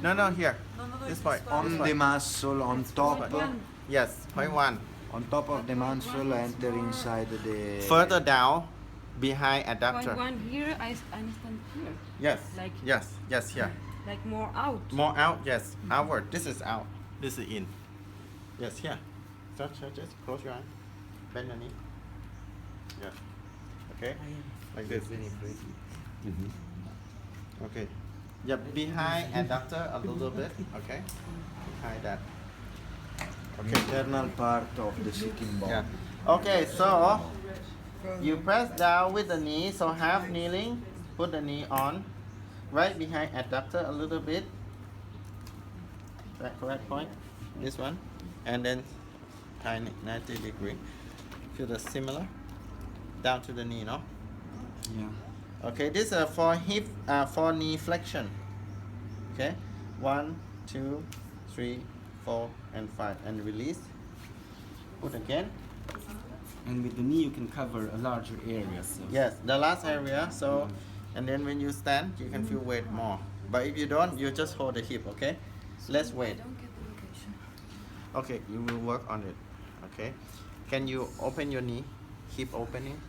No, here. No, This it's part. this On On This the muscle, on top, Point one. Yes. Point 1. on top of the muscle, enter inside the. Further down, behind Point adductor. 1 here, I understand here. Yes. Like- Yes. Here. Like more out. More out. Yes. Outward. This is out. This is in. Yes. Here. So just close your eye. Bend your knee. Yeah. Okay. Like this. Okay. Yeah, behind adductor a little bit. Okay. Behind that. Okay. Internal part of the sitting bone. Yeah. Okay. So you press down with the knee. So half kneeling. Put the knee on. Right behind adductor a little bit. That correct point. This one. And then tiny 90 degree. Feel the similar. Down to the knee, no? Yeah. Okay, this is for hip, for knee flexion. Okay, 1, 2, 3, 4, and 5, and release. Put again. And with the knee, you can cover a larger area. So. Yes, the last area. So, and then when you stand, you can feel weight more. But if you don't, you just hold the hip. Okay, less weight. I don't get the location. Okay, you will work on it. Okay, can you open your knee? Hip opening.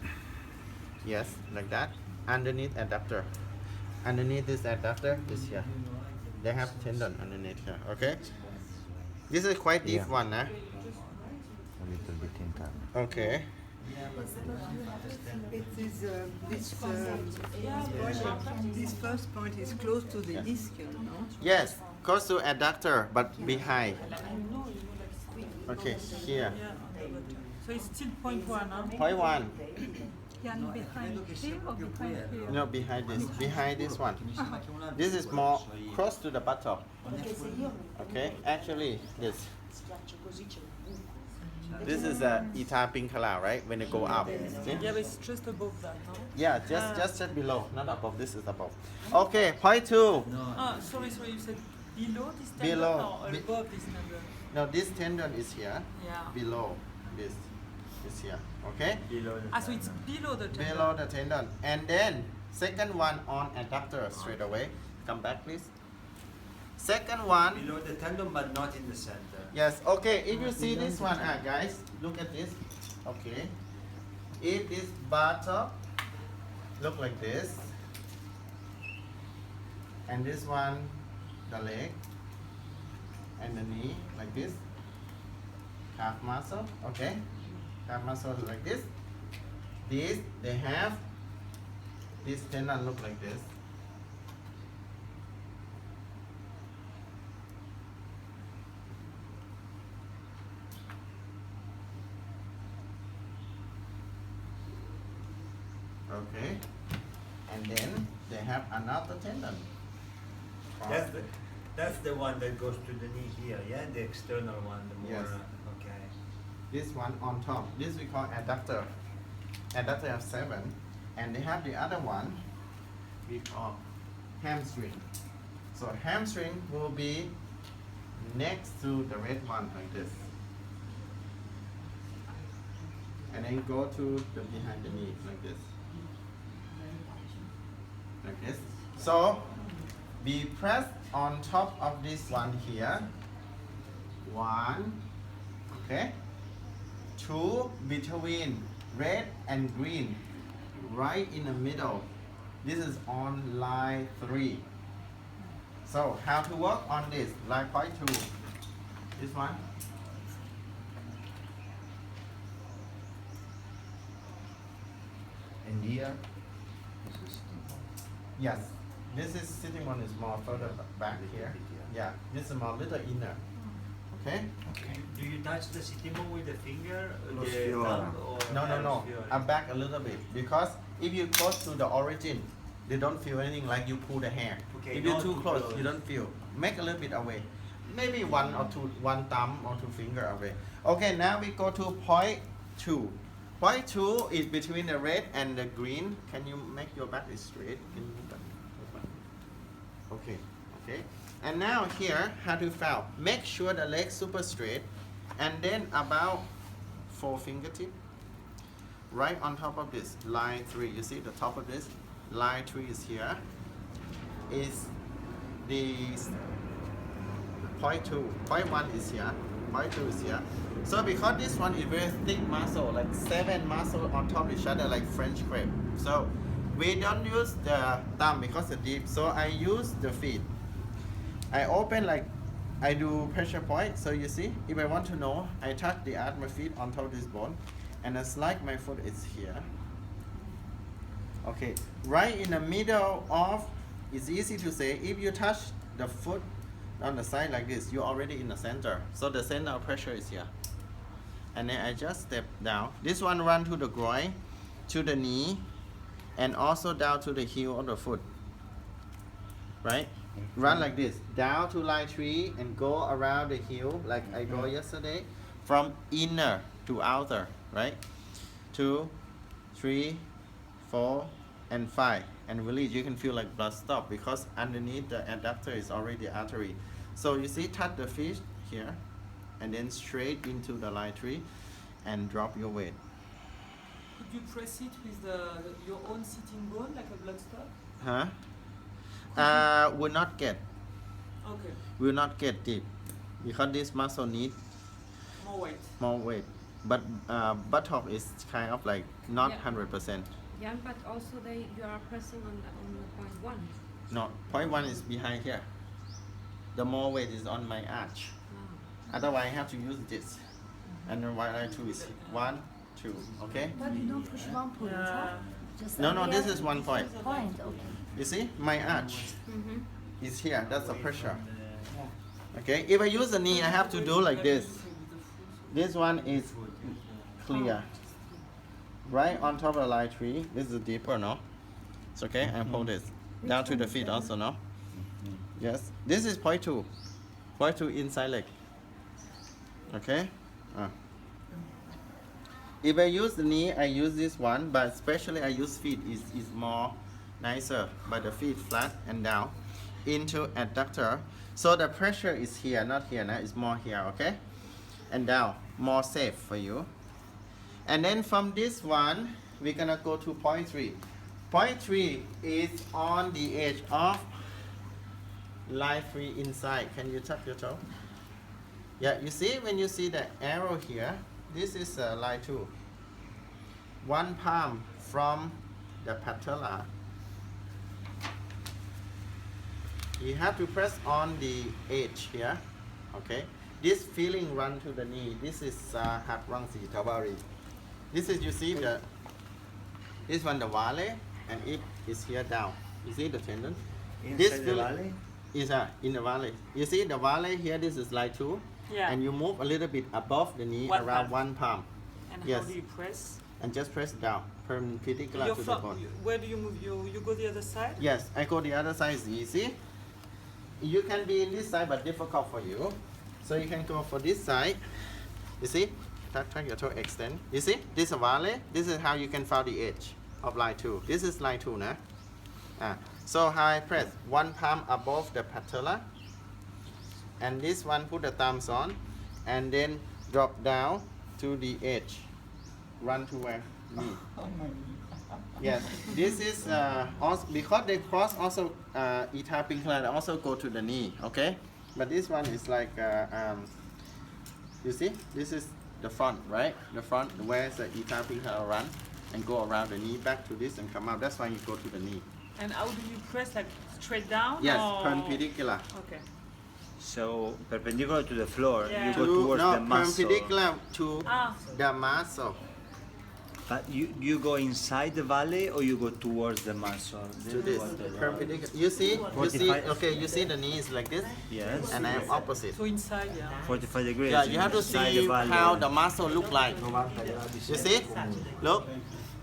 Yes, like that. Underneath adductor. Underneath this adductor is here. They have tendon underneath here. Okay. This is quite deep one, A little bit internal. Okay. It is this first point is close to the Yes. ischium, no? Yes, close to adductor, but behind. Okay, here. Yeah, on the bottom. So it's still point 1, huh? Point 1. Yeah, and behind here or behind here? No, behind this one. This is more close to the buttock. Okay, actually, this. This is a Ita Pinkala, right? When you go up. See? Yeah, but it's just above that, no? Yeah, just below, not above. This is above. Okay, point 2. Ah, sorry, you said below this tendon Below. or above this tendon? Now this tendon is here. Yeah. Below this is here. Okay. So it's below the tendon. Below the tendon, and then second one on adductor straight away. Come back, please. Second one. Below the tendon, but not in the center. Yes. Okay. If you see this one, guys, look at this. Okay. If this buttock look like this, and this one, the leg, and the knee like this. Calf muscle. Okay. Calf muscle like this. This they have. This tendon look like this. Okay, and then they have another tendon. That's the one that goes to the knee here, yeah? The external one, the more. Yes. Okay. This one on top. This we call adductor. Adductor have 7, and they have the other one we call hamstring. So hamstring will be next to the red one like this. and then go to the behind the knee like this. Like this. So we press on top of this one here. 1, okay. 2 between red and green, right in the middle. This is on line 3. So how to work on this? Line point 2. This one. And here, this is Yes. This is sitting one is more further back here. Yeah. This is more little inner. Okay. Do you touch the sitting bone with the finger, Los the fiora. thumb, or No. fiora? I'm back a little bit because if you close to the origin, they don't feel anything like you pull the hair. Okay, If you're not too too close, close. you don't feel. Make a little bit away. Maybe one thumb or 2 finger away. Okay, now we go to point 2. Point 2 is between the red and the green. Can you make your back is straight? Can you move that? Okay. Okay. And now here, how to foul. Make sure the leg super straight, and then about 4 fingertip, right on top of this line 3. You see the top of this line 3 is here. Is the point 2. Point 1 is here. Point 2 is here. So because this one is very thick muscle, like 7 muscle on top of each other, like French crepe. So we don't use the thumb because it's deep. So I use the feet. I open like I do pressure point. So you see, if I want to know, I touch the arch of my feet on top of this bone, and it's like my foot is here. Okay, right in the middle of. It's easy to say. If you touch the foot on the side like this, you're already in the center. So the center of pressure is here. And then I just step down. This one run to the groin, to the knee, and also down to the heel of the foot. Right? Run like this. Down to line 3 and go around the heel like I go yesterday. From inner to outer. Right? 2, 3, 4, and 5. And release. You can feel like blood stop because underneath the adductor is already artery. So you see, touch the fish here, and then straight into the line 3, and drop your weight. Could you press it with your own sitting bone like a blood stop? Huh? Will not get. Okay. Will not get deep because this muscle need More weight. more weight. But buttock is kind of like not Yeah. 100%. Yeah, but also you are pressing on the point 1. No, point 1 is behind here. The more weight is on my arch. Otherwise, I have to use this. And then line 2 is 1, 2. Okay? But you don't push 1 point, huh? Just No, every this other is 1 point. point, okay. You see, my arch Mm-hmm. is here. That's the pressure. Okay? If I use the knee, I have to do like this. This one is clear. Right on top of the line 3. This is deeper, no? It's okay. I hold this down to the feet also, no? Yes. This is point 2. Point 2 inside leg. Okay. If I use the knee, I use this one, but especially I use feet. Is more nicer. But the feet flat and down into adductor. So the pressure is here, not here. Now it's more here. Okay. And down, more safe for you. And then from this one, we're gonna go to point 3. Point 3 is on the edge of line 3 inside. Can you tap your toe? Yeah, you see when you see the arrow here, this is line 2. 1 palm from the patella. You have to press on the edge here. Okay. This feeling run to the knee. This is Hagbard. This is, you see this one the valley, and it is here down. You see the tendon? This Inside the feeling valley? is in the valley. You see the valley here, this is line 2. Yeah. And you move a little bit above the knee, One around palm. 1 palm. And Yes. how do you press? And just press down, perpendicular Your to the front, bone. where do you move? You go the other side? Yes, I go the other side is easy. You can be in this side, but difficult for you. So you can go for this side. You see? Tuck your toe, extend. You see? This is a valley. This is how you can find the edge of line 2. This is line 2, nah? So how I press? 1 palm above the patella. And this one, put the thumbs on. And then drop down to the edge. run to where? Knee. Yes, this is also because they cross also itapincula also go to the knee, okay? But this one is like you see, this is the front, right? The front where the itapincula run and go around the knee back to this and come out. That's why you go to the knee. And how do you press, like straight down? Yes, or? perpendicular. Okay. So perpendicular to the floor, Yeah. you go towards no, the muscle. perpendicular to Ah. the muscle. But you go inside the valley or you go towards the muscle? To this perpendicular. You see, 45. okay, you see the knee is like this, Yes. and I am opposite. So inside, yeah. 45 degrees. Yeah, you have to inside see the valley. how the muscle look like. You see? Look,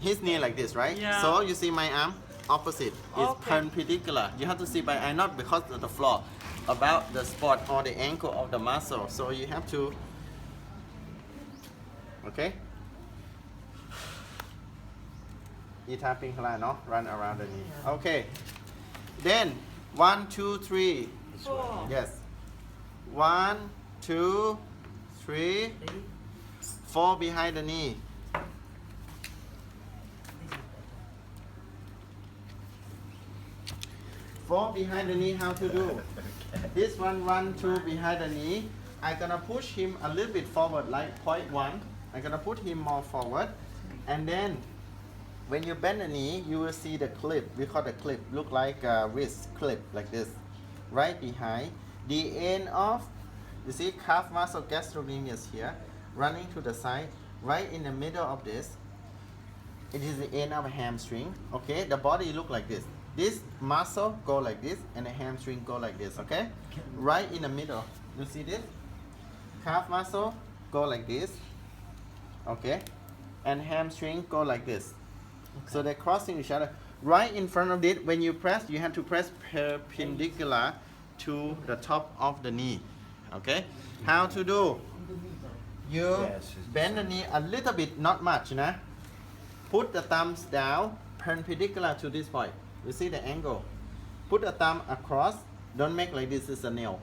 his knee like this, right? Yeah. So you see my arm opposite. It's Okay. perpendicular. You have to see by eye, not because of the floor, about the spot or the angle of the muscle. So you have to. Okay. Itapincula, no? Run around the knee. Okay. Then 1, 2, 3. 4. Yes. 1, 2, 3, 4 behind the knee. Four behind the knee, how to do? This one, 1, 2 behind the knee. I'm gonna push him a little bit forward, like point 1. I'm gonna put him more forward. And then, when you bend the knee, you will see the clip. We call the clip, look like a wrist clip, like this. Right behind. The end of, you see, calf muscle gastrocnemius here, running to the side. Right in the middle of this, it is the end of a hamstring. Okay, the body look like this. This muscle go like this, and the hamstring go like this. Okay, right in the middle. You see this? Calf muscle go like this. Okay, and hamstring go like this. So they're crossing each other. Right in front of it, when you press, you have to press perpendicular to the top of the knee. Okay, how to do? You bend the knee a little bit, not much, nah? Put the thumbs down perpendicular to this point. You see the angle. Put the thumb across. Don't make like this is a nail.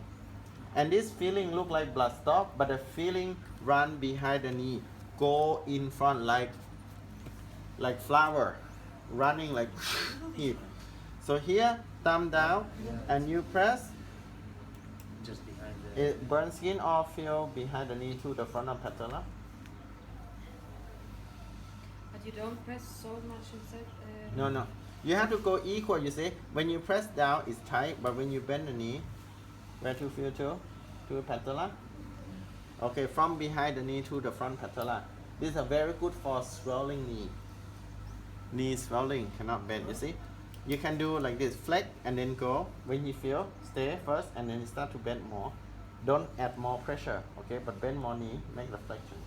And this feeling look like blood stop, but the feeling run behind the knee. Go in front like flower. Running like here. So here, thumb down, and you press. Just behind the... It burn skin or feel behind the knee to the front of patella. But you don't press so much inside. No. You have to go equal, you see. When you press down, it's tight, but when you bend the knee, where to feel to? To patella? Okay, from behind the knee to the front patella. This is very good for swelling knee. Knee swelling, cannot bend, you see. You can do like this, flex and then go. When you feel, stay first and then start to bend more. Don't add more pressure, okay, but bend more knee, make the flexion.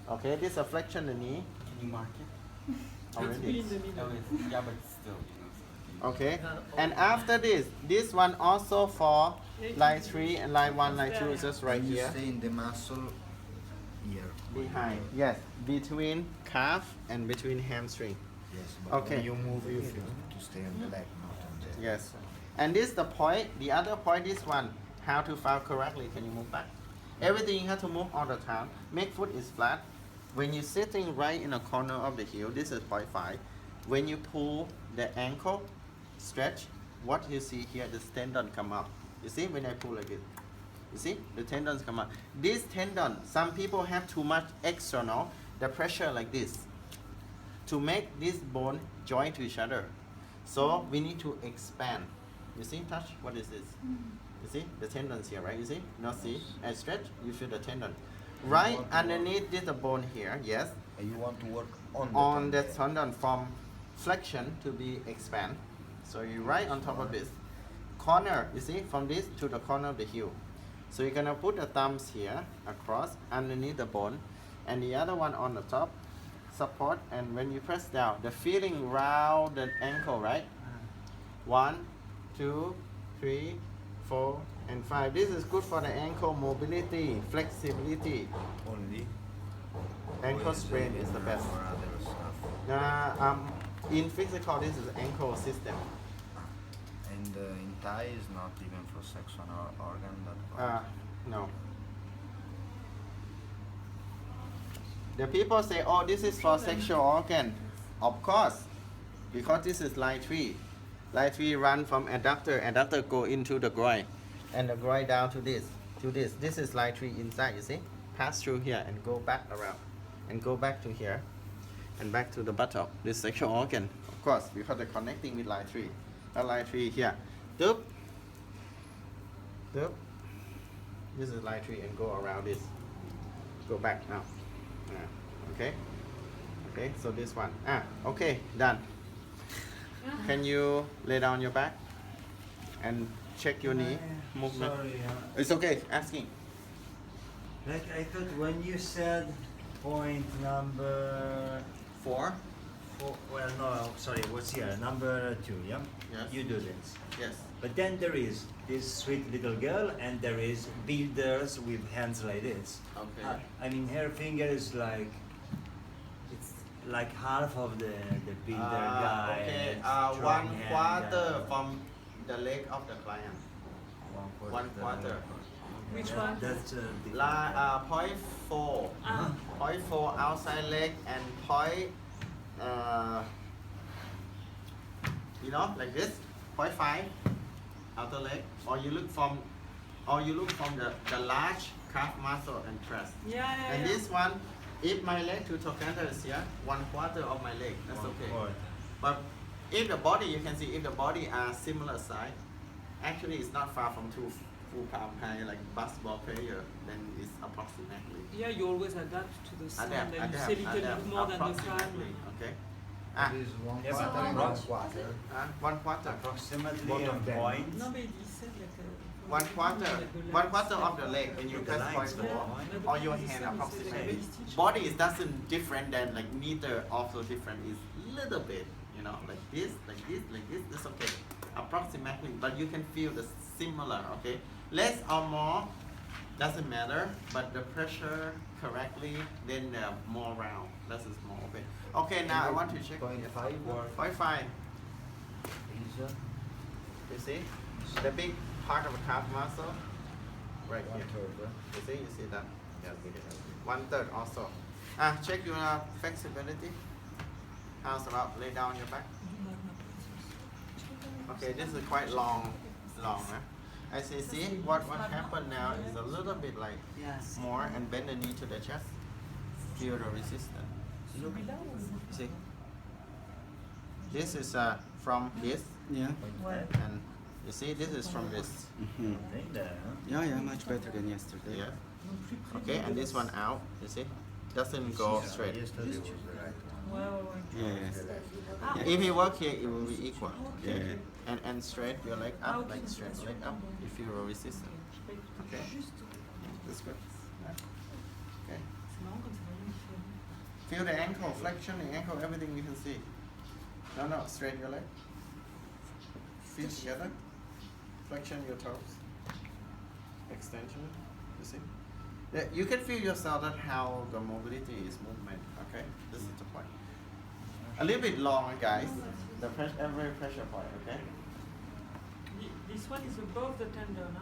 Okay, this is a flexion the knee. Can you mark it? Already. Yeah, but still, you know. Okay, and after this one also for line 3 and line 1, line 2 is just right And you here. stay in the muscle here. Behind, yes, between calf and between hamstring. Yes, but Okay. when you move, you feel to stay on the leg, not on the... Yes. And this is the point, the other point, this one, how to foul correctly. Can you move back? Everything you have to move all the time. Make foot is flat. When you're sitting right in the corner of the heel, this is point 5. When you pull the ankle, stretch, what you see here, the tendon come up. You see when I pull like this? You see the tendons come up. This tendon, some people have too much external, the pressure like this, to make this bone join to each other. So we need to expand. You see, touch, what is this? You see the tendons here, right? You see? Now see, I stretch, you feel the tendon. Right underneath this bone here, yes. And you want to work on On the tendon from flexion to be expand. So you right on top of this. Corner, you see, from this to the corner of the heel. So you're gonna put the thumbs here across underneath the bone and the other one on the top. Support, and when you press down, the feeling round the ankle, right? 1, 2, 3, 4, and 5. This is good for the ankle mobility, flexibility. only. Ankle sprain is the best. For other stuff. In physical, this is ankle system. And in Thai is not even for sexual organ that No. The people say, oh, this is for sexual organ. Of course, because this is line 3. Line 3 run from adductor go into the groin, and the groin down to this, This is line 3 inside, you see? Pass through here and go back around, and go back to here, and back to the buttock. This sexual organ, of course, because they're connecting with line 3. And line 3 here. Doop. Doop. This is line 3 and go around this. Go back now. Okay. Okay, so this one. Okay, done. Can you lay down your back and check your knee movement? Sorry, It's okay, asking. like I thought when you said point number 4? well, no, sorry, what's here? Number 2, yeah? Yes. You do this. Yes. But then there is this sweet little girl, and there is builders with hands like this. Okay. I mean, her finger is like, it's like half of the builder guy. Okay, strong 1 hand quarter guy. from the leg of the client. 1 quarter. Which Yeah, one? that's Point 4. Point 4 outside leg and point, you know, like this. Point 5 outer leg. Or you look from the large calf muscle and press. Yeah. And this one, if my leg to trochanter is here, 1 quarter of my leg, that's okay. But if the body, you can see if the body are similar size, actually it's not far from 2 full palm high like basketball player, then it's approximately. Yeah, you always adapt to the sound and you say little adapt, bit more than the approximately, crime. okay. It is 1 Yeah, quarter but and approx- 1 quarter. 1 quarter. Approximately Both a of them. point. No, but he said like a... 1 quarter. 1 quarter of the leg when you With the press point lines, 4, yeah. or your hand approximately. Body is doesn't different than like neither also different, is little bit, you know, like this, that's okay. Approximately, but you can feel the similar, okay? Less or more doesn't matter, but the pressure correctly, then more round, less is more, okay? Okay, now I want to check. Point 5 or 0.5. You see? The big part of the calf muscle, right here. 1/3. You see that? Yes. 1/3 also. Check your flexibility. How's about lay down your back? Okay, this is quite long. As you see, what happened now is a little bit like Yes. more and bend the knee to the chest. Feel the resistance. You see? This is from this, Yeah. and you see this is from this. Mm-hmm. Yeah, much better than yesterday. Yeah. Okay, and this one out. You see? Doesn't go straight. Yesterday was the right one. Wow. Yeah. If you work here, it will be equal. Yeah. And straight your leg up, like straight leg up. You feel a resistance. Okay. That's good. Okay. Feel the ankle, flexion the ankle, everything you can see. No, straight your leg. Feet together. Flexion your toes. Extension. You see? Yeah, you can feel yourself that how the mobility is movement. Okay, this is the point. A little bit long, guys. The pressure, every pressure point. Okay. This one is above the tendon, no?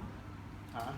Huh?